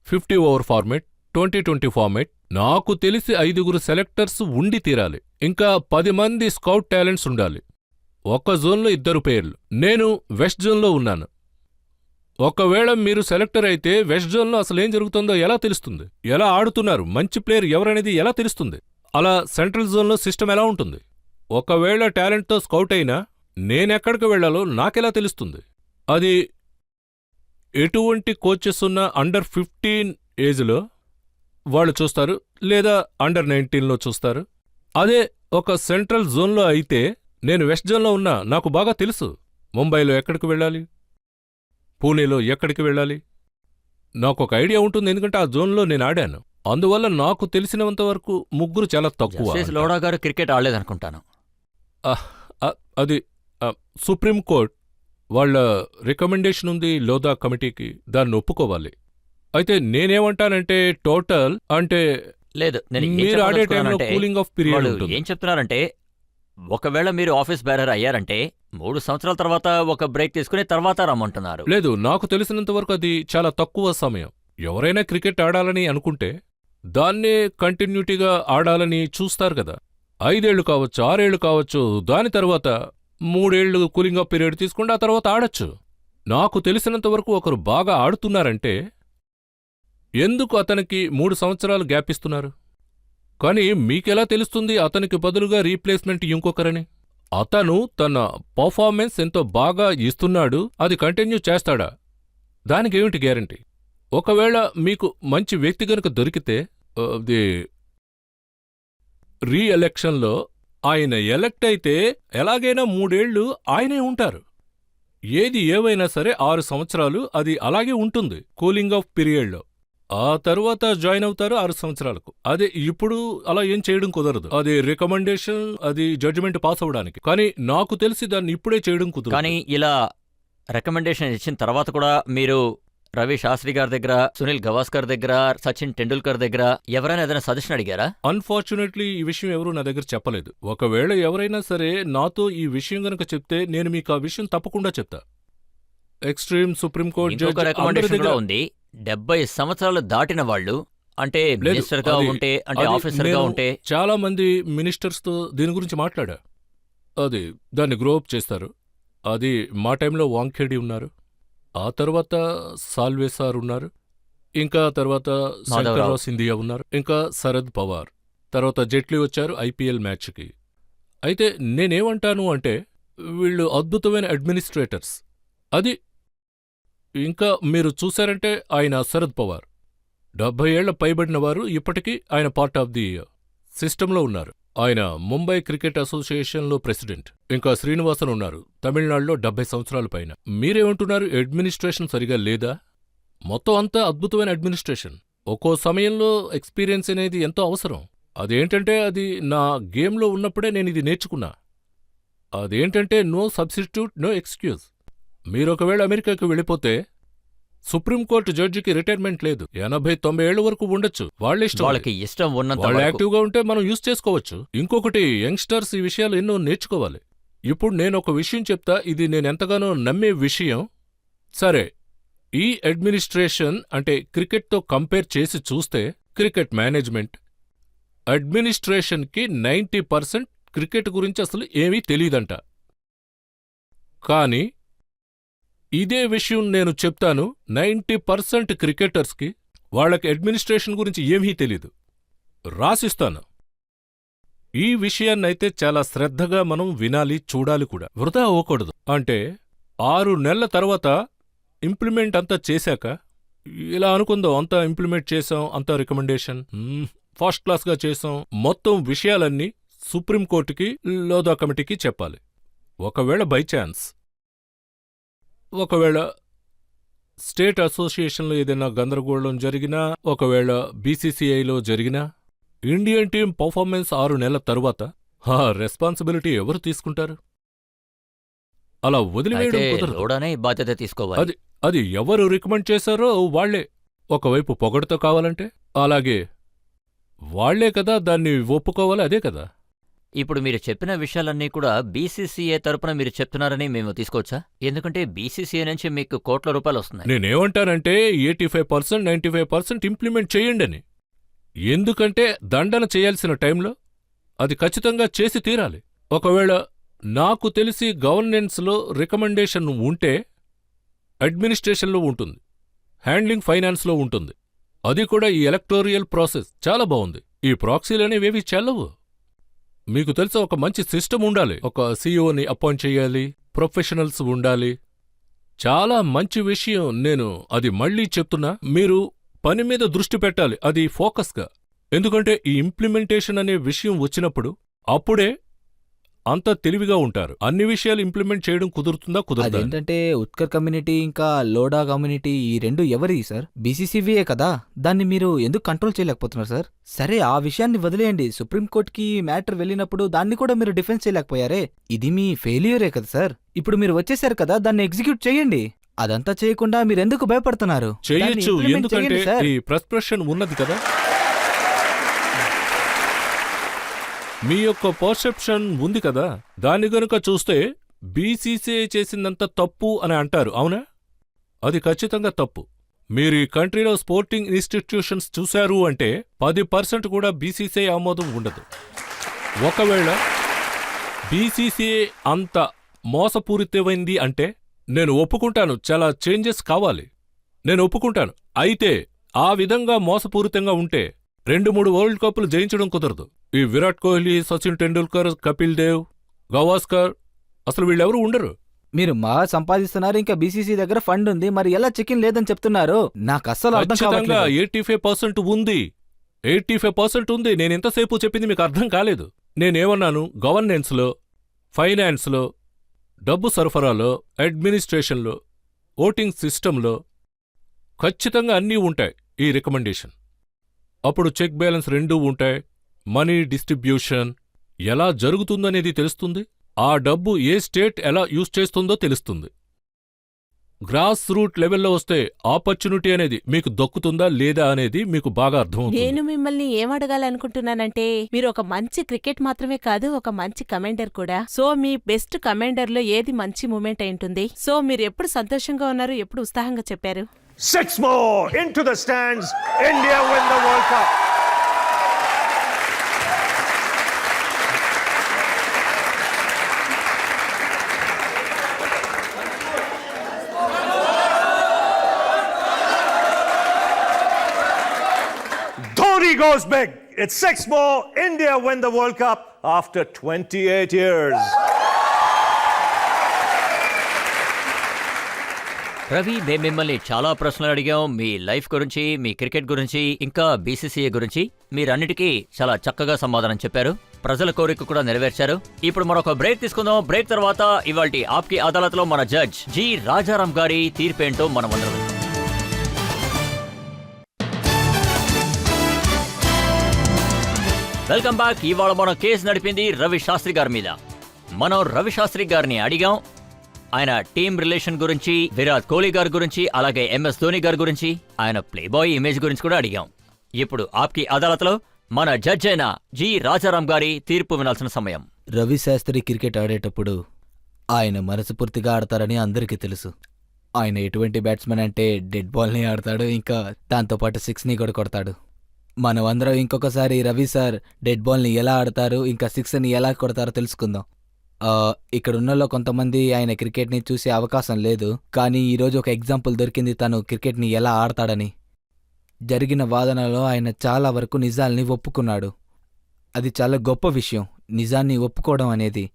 50 ఓవర్ ఫార్మెట్, 20-20 ఫార్మెట్. నాకు తెలిసి 5 సెలెక్టర్స్ ఉండి తీరాలి. ఇంకా 10 మంది స్కౌట్ టాలెంట్స్ ఉండాలి. ఒక్క జోన్లో 2 పేర్లు. నేను వెస్ట్ జోన్లో ఉన్నాను. ఒకవేళ మీరు సెలెక్టర్ అయితే వెస్ట్ జోన్లో అసలేం జరుగుతుందో ఎలా తెలుస్తుంది? ఎలా ఆడుతున్నారు, మంచి ప్లేయర్ ఎవరనేది ఎలా తెలుస్తుంది? అలా సెంట్రల్ జోన్లో సిస్టమ్ ఎలా ఉంటుంది? ఒకవేళ టాలెంట్తో స్కౌట్ అయినా నేనెక్కడికి వెళ్లాలో నాకెలా తెలుస్తుంది? అది ఎటువంటి కోచెస్ ఉన్న అండర్ 15 ఏజ్లో వాళ్ళు చూస్తారు, లేదా అండర్ 19లో చూస్తారు. అదే ఒక సెంట్రల్ జోన్లో అయితే, నేను వెస్ట్ జోన్లో ఉన్నా, నాకు బాగా తెలుసు ముంబైలో ఎక్కడికి వెళ్ళాలి, పూణేలో ఎక్కడికి వెళ్ళాలి. నాకొక ఐడియా ఉంటుంది, ఎందుకంటే ఆ జోన్లో నేను ఆడాను. అందువల్ల నాకు తెలిసినంతవరకు 3 చాలా తక్కువ. లోడా గారు క్రికెట్ ఆడలేదనుకుంటాను. అది సుప్రీంకోర్టు వాళ్ళ రికమెండేషన్ ఉంది లోదా కమిటీకి, దాన్ని ఒప్పుకోవాలి. అయితే నేనేమంటానంటే టోటల్ అంటే లేదు, నేను ఏం మీరు ఆడే టైంలో చెప్పదలుచుకున్నానంటే, కూలింగ్ ఆఫ్ పీరియడ్ వాళ్ళు ఉంటుంది. ఏం చెప్తున్నారంటే, ఒకవేళ మీరు ఆఫీస్ బేరర్ అయ్యారంటే 3 సంవత్సరాల తర్వాత ఒక బ్రేక్ తీసుకుని తర్వాత రమ్మంటున్నారు. లేదు, నాకు తెలిసినంతవరకు అది చాలా తక్కువ సమయం. ఎవరైనా క్రికెట్ ఆడాలని అనుకుంటే దాన్నే కంటిన్యూటీగా ఆడాలని చూస్తారు కదా. 5 ఏళ్లు కావచ్చు, 6 ఏళ్లు కావచ్చు, దాని తర్వాత 3 ఏళ్లు కూలింగ్ ఆఫ్ పీరియడ్ తీసుకుంటే ఆ తర్వాత ఆడొచ్చు. నాకు తెలిసినంతవరకు ఒకరు బాగా ఆడుతున్నారంటే ఎందుకు అతనికి 3 సంవత్సరాలు గ్యాప్ ఇస్తున్నారు? కానీ మీకెలా తెలుస్తుంది అతనికి బదులుగా రీప్లేస్మెంట్ ఇంకొకరని? అతను తన పర్ఫార్మెన్స్ ఎంతో బాగా ఇస్తున్నాడు, అది కంటిన్యూ చేస్తాడా? దానికేమిటి గ్యారంటీ? ఒకవేళ మీకు మంచి వ్యక్తి గనుక దొరికితే రీఎలక్షన్లో ఆయన ఎలక్ట్ అయితే ఎలాగైనా 3 ఏళ్లు ఆయనే ఉంటారు. ఏది ఏవైనా సరే 6 సంవత్సరాలు అది అలాగే ఉంటుంది కూలింగ్ ఆఫ్ పీరియడ్లో. ఆ తరువాత జాయిన్ అవుతారు 6 సంవత్సరాలకు. అదే ఇప్పుడు అలా ఏం చేయడం కుదరదు. అది రికమెండేషన్, అది జడ్జిమెంట్ పాస్ అవడానికి. కానీ నాకు తెలిసి దాన్ని ఇప్పుడే చేయడం కుదరదు. కానీ ఇలా రికమెండేషన్ ఇచ్చిన తర్వాత కూడా మీరు రవి శాస్త్రి గారి దగ్గర, సునీల్ గవాస్కర్ దగ్గర, సచిన్ టెండూల్కర్ దగ్గర ఎవరైనా ఏదైనా సజెషన్ అడిగారా? అన్ఫార్చునేట్లీ ఈ విషయం ఎవరూ నా దగ్గర చెప్పలేదు. ఒకవేళ ఎవరైనా సరే నాతో ఈ విషయం గనక చెప్తే నేను మీకు ఆ విషయం తప్పకుండా చెప్తా. ఎక్స్ట్రీమ్ సుప్రీంకోర్టు ఇంకొక రికమెండేషన్ కూడా ఉంది. 70 సంవత్సరాలు దాటిన వాళ్ళు అంటే లేదు, మినిస్టర్గా అది- ఉంటే అంటే అది ఆఫీసర్గా నేను ఉంటే చాలా మంది మినిస్టర్స్తో దీని గురించి మాట్లాడా. అది దాన్ని గ్రో అప్ చేస్తారు. అది మా టైంలో వాంఖేడి ఉన్నారు, ఆ తర్వాత సాల్వే సార్ ఉన్నారు, ఇంకా తర్వాత మాధవరావు. శంకర్రావు సింధియా ఉన్నారు, ఇంకా శరద్ పవార్, తర్వాత జైట్లీ వచ్చారు ఐపీఎల్ మ్యాచ్కి. అయితే నేనేమంటాను అంటే వీళ్ళు అద్భుతమైన అడ్మినిస్ట్రేటర్స్. అది ఇంకా మీరు చూశారంటే ఆయన శరద్ పవార్ 70 ఏళ్ల పైబడిన వారు ఇప్పటికీ ఆయన పార్ట్ ఆఫ్ ది సిస్టంలో ఉన్నారు. ఆయన ముంబై క్రికెట్ అసోసియేషన్లో ప్రెసిడెంట్. ఇంకా శ్రీనివాసన్ ఉన్నారు తమిళనాడులో 70 సంవత్సరాల పైన. మీరేమంటున్నారు, అడ్మినిస్ట్రేషన్ సరిగా లేదా? మొత్తం అంతా అద్భుతమైన అడ్మినిస్ట్రేషన్. ఒక్కో సమయంలో ఎక్స్పీరియన్స్ అనేది ఎంతో అవసరం. అదేంటంటే అది నా గేమ్లో ఉన్నప్పుడే నేను ఇది నేర్చుకున్నా. అదేంటంటే నో సబ్స్టిట్యూట్ నో ఎక్స్క్యూజ్. మీరొకవేళ అమెరికాకి వెళ్ళిపోతే సుప్రీంకోర్టు జడ్జికి రిటైర్మెంట్ లేదు. 80-90 ఏళ్ల వరకు ఉండొచ్చు. వాళ్ళిష్టం. వాళ్ళకి ఇష్టం ఉన్నంత వాళ్ళు వరకు. యాక్టివ్గా ఉంటే మనం యూజ్ చేసుకోవచ్చు. ఇంకొకటి, యంగ్స్టర్స్ ఈ విషయాలు ఎన్నో నేర్చుకోవాలి. ఇప్పుడు నేను ఒక విషయం చెప్తా, ఇది నేనెంతగానో నమ్మే విషయం. సరే, ఈ అడ్మినిస్ట్రేషన్ అంటే క్రికెట్తో కంపేర్ చేసి చూస్తే క్రికెట్ మేనేజ్మెంట్ అడ్మినిస్ట్రేషన్కి 90% క్రికెట్ గురించి అసలు ఏమీ తెలీదంట. కానీ ఇదే విషయం నేను చెప్తాను, 90% క్రికెటర్స్కి వాళ్ళకి అడ్మినిస్ట్రేషన్ గురించి ఏమీ తెలీదు. రాసిస్తాను. ఈ విషయాన్నైతే చాలా శ్రద్ధగా మనం వినాలి, చూడాలి కూడా. వృధా అవ్వకూడదు. అంటే 6 నెలల తర్వాత ఇంప్లిమెంట్ అంతా చేశాక ఇలా అనుకుందాం, అంతా ఇంప్లిమెంట్ చేసాం, అంతా రికమెండేషన్ ఫస్ట్ క్లాస్గా చేసాం, మొత్తం విషయాలన్నీ సుప్రీంకోర్టుకి లోదా కమిటీకి చెప్పాలి. ఒకవేళ బై ఛాన్స్ ఒకవేళ స్టేట్ అసోసియేషన్లో ఏదైనా గందరగోళం జరిగినా, ఒకవేళ బీసీసీఐలో జరిగినా, ఇండియన్ టీం పర్ఫార్మెన్స్ 6 నెలల తరువాత ఆ రెస్పాన్సిబిలిటీ ఎవరు తీసుకుంటారు? అలా వదిలివేయడం అయితే కుదరదు. లోడానే ఈ బాధ్యత తీసుకోవాలి. అది ఎవరు రికమెండ్ చేశారో వాళ్లే. ఒకవైపు పొగడుతో కావాలంటే అలాగే వాళ్లే కదా దాన్ని ఒప్పుకోవాలి. అదే కదా. ఇప్పుడు మీరు చెప్పిన విషయాలన్నీ కూడా బీసీసీఏ తరపున మీరు చెప్తున్నారని మేము తీసుకోవచ్చా? ఎందుకంటే బీసీసీఏ నుంచి మీకు కోట్ల రూపాయలు వస్తున్నాయి. నేనేమంటానంటే 85% 95% ఇంప్లిమెంట్ చేయండి అని. ఎందుకంటే దండన చేయాల్సిన టైంలో అది ఖచ్చితంగా చేసి తీరాలి. ఒకవేళ నాకు తెలిసి గవర్నెన్స్లో రికమెండేషన్ ఉంటే అడ్మినిస్ట్రేషన్లో ఉంటుంది, హ్యాండ్లింగ్ ఫైనాన్స్లో ఉంటుంది. అది కూడా ఈ ఎలక్టోరియల్ ప్రాసెస్ చాలా బాగుంది. ఈ ప్రాక్సీలనేవేవి చెల్లవు. మీకు తెలుసా, ఒక మంచి సిస్టమ్ ఉండాలి. ఒక సీఈఓని అపాయింట్ చేయాలి, ప్రొఫెషనల్స్ ఉండాలి. చాలా మంచి విషయం. నేను అది మళ్ళీ చెప్తున్నా, మీరు పని మీద దృష్టి పెట్టాలి, అది ఫోకస్గా. ఎందుకంటే ఈ ఇంప్లిమెంటేషన్ అనే విషయం వచ్చినప్పుడు అప్పుడే అంత తెలివిగా ఉంటారు. అన్ని విషయాలు ఇంప్లిమెంట్ చేయడం కుదురుతుందా కుదరదా? అదేంటంటే ఉత్కర్ కమ్యూనిటీ ఇంకా లోడా కమ్యూనిటీ ఈ రెండు ఎవరి సార్? బీసీసీవీఏ కదా, దాన్ని మీరు ఎందుకు కంట్రోల్ చేయలేకపోతున్నారు సార్? సరే, ఆ విషయాన్ని వదిలేయండి. సుప్రీంకోర్టుకి మ్యాటర్ వెళ్ళినప్పుడు దాన్ని కూడా మీరు డిఫెన్స్ చేయలేకపోయారే, ఇది మీ ఫెయిల్యూరే కదా సార్. ఇప్పుడు మీరు వచ్చేసారు కదా, దాన్ని ఎగ్జిక్యూట్ చేయండి. అదంతా చేయకుండా మీరెందుకు భయపడుతున్నారు? దాన్ని చేయొచ్చు, implement ఎందుకంటే చేయండి సార్. ఈ ప్రెస్ప్రెషన్ ఉన్నది కదా. మీ యొక్క పర్సెప్షన్ ఉంది కదా, దాన్ని గనుక చూస్తే బీసీసీఐ చేసిందంత తప్పు అని అంటారు, అవునా? అది ఖచ్చితంగా తప్పు. మీరు ఈ కంట్రీలో స్పోర్టింగ్ ఇన్స్టిట్యూషన్స్ చూశారు అంటే 10% కూడా బీసీసీఐ ఆమోదం ఉండదు. ఒకవేళ బీసీసీఐ అంత మోసపూరితమైంది అంటే నేను ఒప్పుకుంటాను, చాలా చేంజెస్ కావాలి, నేను ఒప్పుకుంటాను. అయితే ఆ విధంగా మోసపూరితంగా ఉంటే 2-3 వరల్డ్ కప్లు జయించడం కుదరదు. ఈ విరాట్ కోహ్లీ, సచిన్ టెండూల్కర్, కపిల్ దేవ్, గవాస్కర్, అసలు వీళ్ళెవరూ ఉండరు. మీరు మా సంపాదిస్తున్నారు, ఇంకా బీసీసీ దగ్గర ఫండ్ ఉంది, మరి ఎలా చికెన్ లేదని చెప్తున్నారు? నాకు అస్సలు అర్థం ఖచ్చితంగా కావట్లేదు. 85% ఉంది, 85% ఉంది. నేనెంతసేపు చెప్పింది మీకు అర్థం కాలేదు. నేనేమన్నాను, గవర్నెన్స్లో, ఫైనాన్స్లో, డబ్బు సరఫరాలో, అడ్మినిస్ట్రేషన్లో, ఓటింగ్ సిస్టంలో ఖచ్చితంగా అన్నీ ఉంటాయి ఈ రికమెండేషన్. అప్పుడు చెక్ బ్యాలెన్స్ రెండూ ఉంటాయి. మనీ డిస్ట్రిబ్యూషన్ ఎలా జరుగుతుందనేది తెలుస్తుంది. ఆ డబ్బు ఏ స్టేట్ ఎలా యూజ్ చేస్తుందో తెలుస్తుంది. గ్రాస్ రూట్ లెవెల్లో వస్తే ఆపర్చునిటీ అనేది మీకు దక్కుతుందా లేదా అనేది మీకు బాగా అర్థమవుతుంది. నేను మిమ్మల్ని ఏమడగాలనుకుంటున్నానంటే, మీరు ఒక మంచి క్రికెట్ మాత్రమే కాదు, ఒక మంచి కమాండర్ కూడా. సో మీ బెస్ట్ కమాండర్ లో ఏది మంచి మూమెంట్ అయి ఉంటుంది? సో మీరు ఎప్పుడు సంతోషంగా ఉన్నారు, ఎప్పుడు ఉత్సాహంగా చెప్పారు? 6 more into the stands. India win the World Cup. Dhoni goes big. It's 6 more. India win the World Cup after 28 years. Ravi, మేము మిమ్మల్ని చాలా ప్రశ్నలు అడిగాం. మీ లైఫ్ గురించి, మీ క్రికెట్ గురించి, ఇంకా బీసీసీఐ గురించి మీరన్నిటికీ చాలా చక్కగా సమాధానం చెప్పారు. ప్రజల కోరిక కూడా నెరవేర్చారు. ఇప్పుడు మరొక బ్రేక్ తీసుకుందాం. బ్రేక్ తర్వాత ఇవాల్టి ఆప్కి అదాలత్లో మన జడ్జ్ జి రాజారాం గారి తీర్పేంటో మనమందరం. Welcome back. ఇవాళ మనం కేసు నడిపింది రవి శాస్త్రి గారి మీద. మనం రవి శాస్త్రి గారిని అడిగాం ఆయన టీమ్ రిలేషన్ గురించి, విరాట్ కోహ్లీ గారి గురించి, అలాగే MS ధోని గారి గురించి, ఆయన ప్లేబాయ్ ఇమేజ్ గురించి కూడా అడిగాం. ఇప్పుడు ఆప్కి అదాలత్లో మన జడ్జ్ అయిన జి రాజారాం గారి తీర్పు వినాల్సిన సమయం. రవి శాస్త్రి క్రికెట్ ఆడేటప్పుడు ఆయన మనస్ఫూర్తిగా ఆడతారని అందరికీ తెలుసు. ఆయన ఎటువంటి బ్యాట్స్మెన్ అంటే డెడ్ బాల్ని ఆడతాడు, ఇంకా దాంతోపాటు 6ని కూడా కొడతాడు. మనమందరం ఇంకొకసారి రవి సార్ డెడ్ బాల్ని ఎలా ఆడతారు, ఇంకా 6ని ఎలా కొడతారో తెలుసుకుందాం. ఇక్కడున్నలో కొంతమంది ఆయన క్రికెట్ని చూసే అవకాశం లేదు, కానీ ఈరోజు ఒక ఎగ్జాంపుల్ దొరికింది తను క్రికెట్ని ఎలా ఆడతాడని. జరిగిన వాదనలో ఆయన చాలా వరకు నిజాల్ని ఒప్పుకున్నాడు. అది చాలా గొప్ప విషయం, నిజాన్ని ఒప్పుకోవడం అనేది.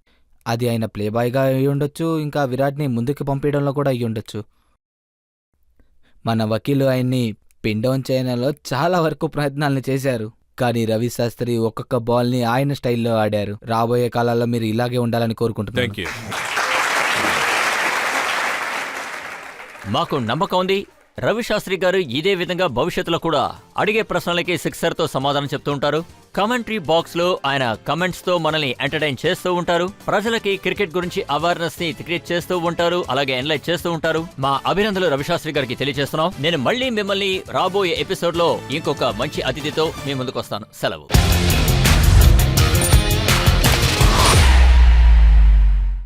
అది ఆయన ప్లేబాయ్గా అయి ఉండొచ్చు, ఇంకా విరాట్ని ముందుకు పంపించడంలో కూడా అయి ఉండొచ్చు. మన వకీలు ఆయన్ని పిన్ డౌన్ చేయడంలో చాలా వరకు ప్రయత్నాలను చేశారు, కానీ రవి శాస్త్రి ఒక్కొక్క బాల్ని ఆయన స్టైల్లో ఆడారు. రాబోయే కాలాల్లో మీరు ఇలాగే ఉండాలని కోరుకుంటున్నాను. Thank you. మాకు నమ్మకం ఉంది రవి శాస్త్రి గారు ఇదే విధంగా భవిష్యత్తులో కూడా అడిగే ప్రశ్నలకి సిక్సర్తో సమాధానం చెప్తూ ఉంటారు. కామెంటరీ బాక్స్ లో ఆయన కమెంట్స్ తో మనల్ని ఎంటర్టైన్ చేస్తూ ఉంటారు. ప్రజలకి క్రికెట్ గురించి అవేర్నెస్ ని క్రియేట్ చేస్తూ ఉంటారు, అలాగే ఎన్లైట్ చేస్తూ ఉంటారు. మా అభినందనలు రవి శాస్త్రి గారికి తెలియజేస్తున్నాం. నేను మళ్ళీ మిమ్మల్ని రాబోయే ఎపిసోడ్ లో ఇంకొక మంచి అతిథితో మీ ముందుకు వస్తాను. సెలవు.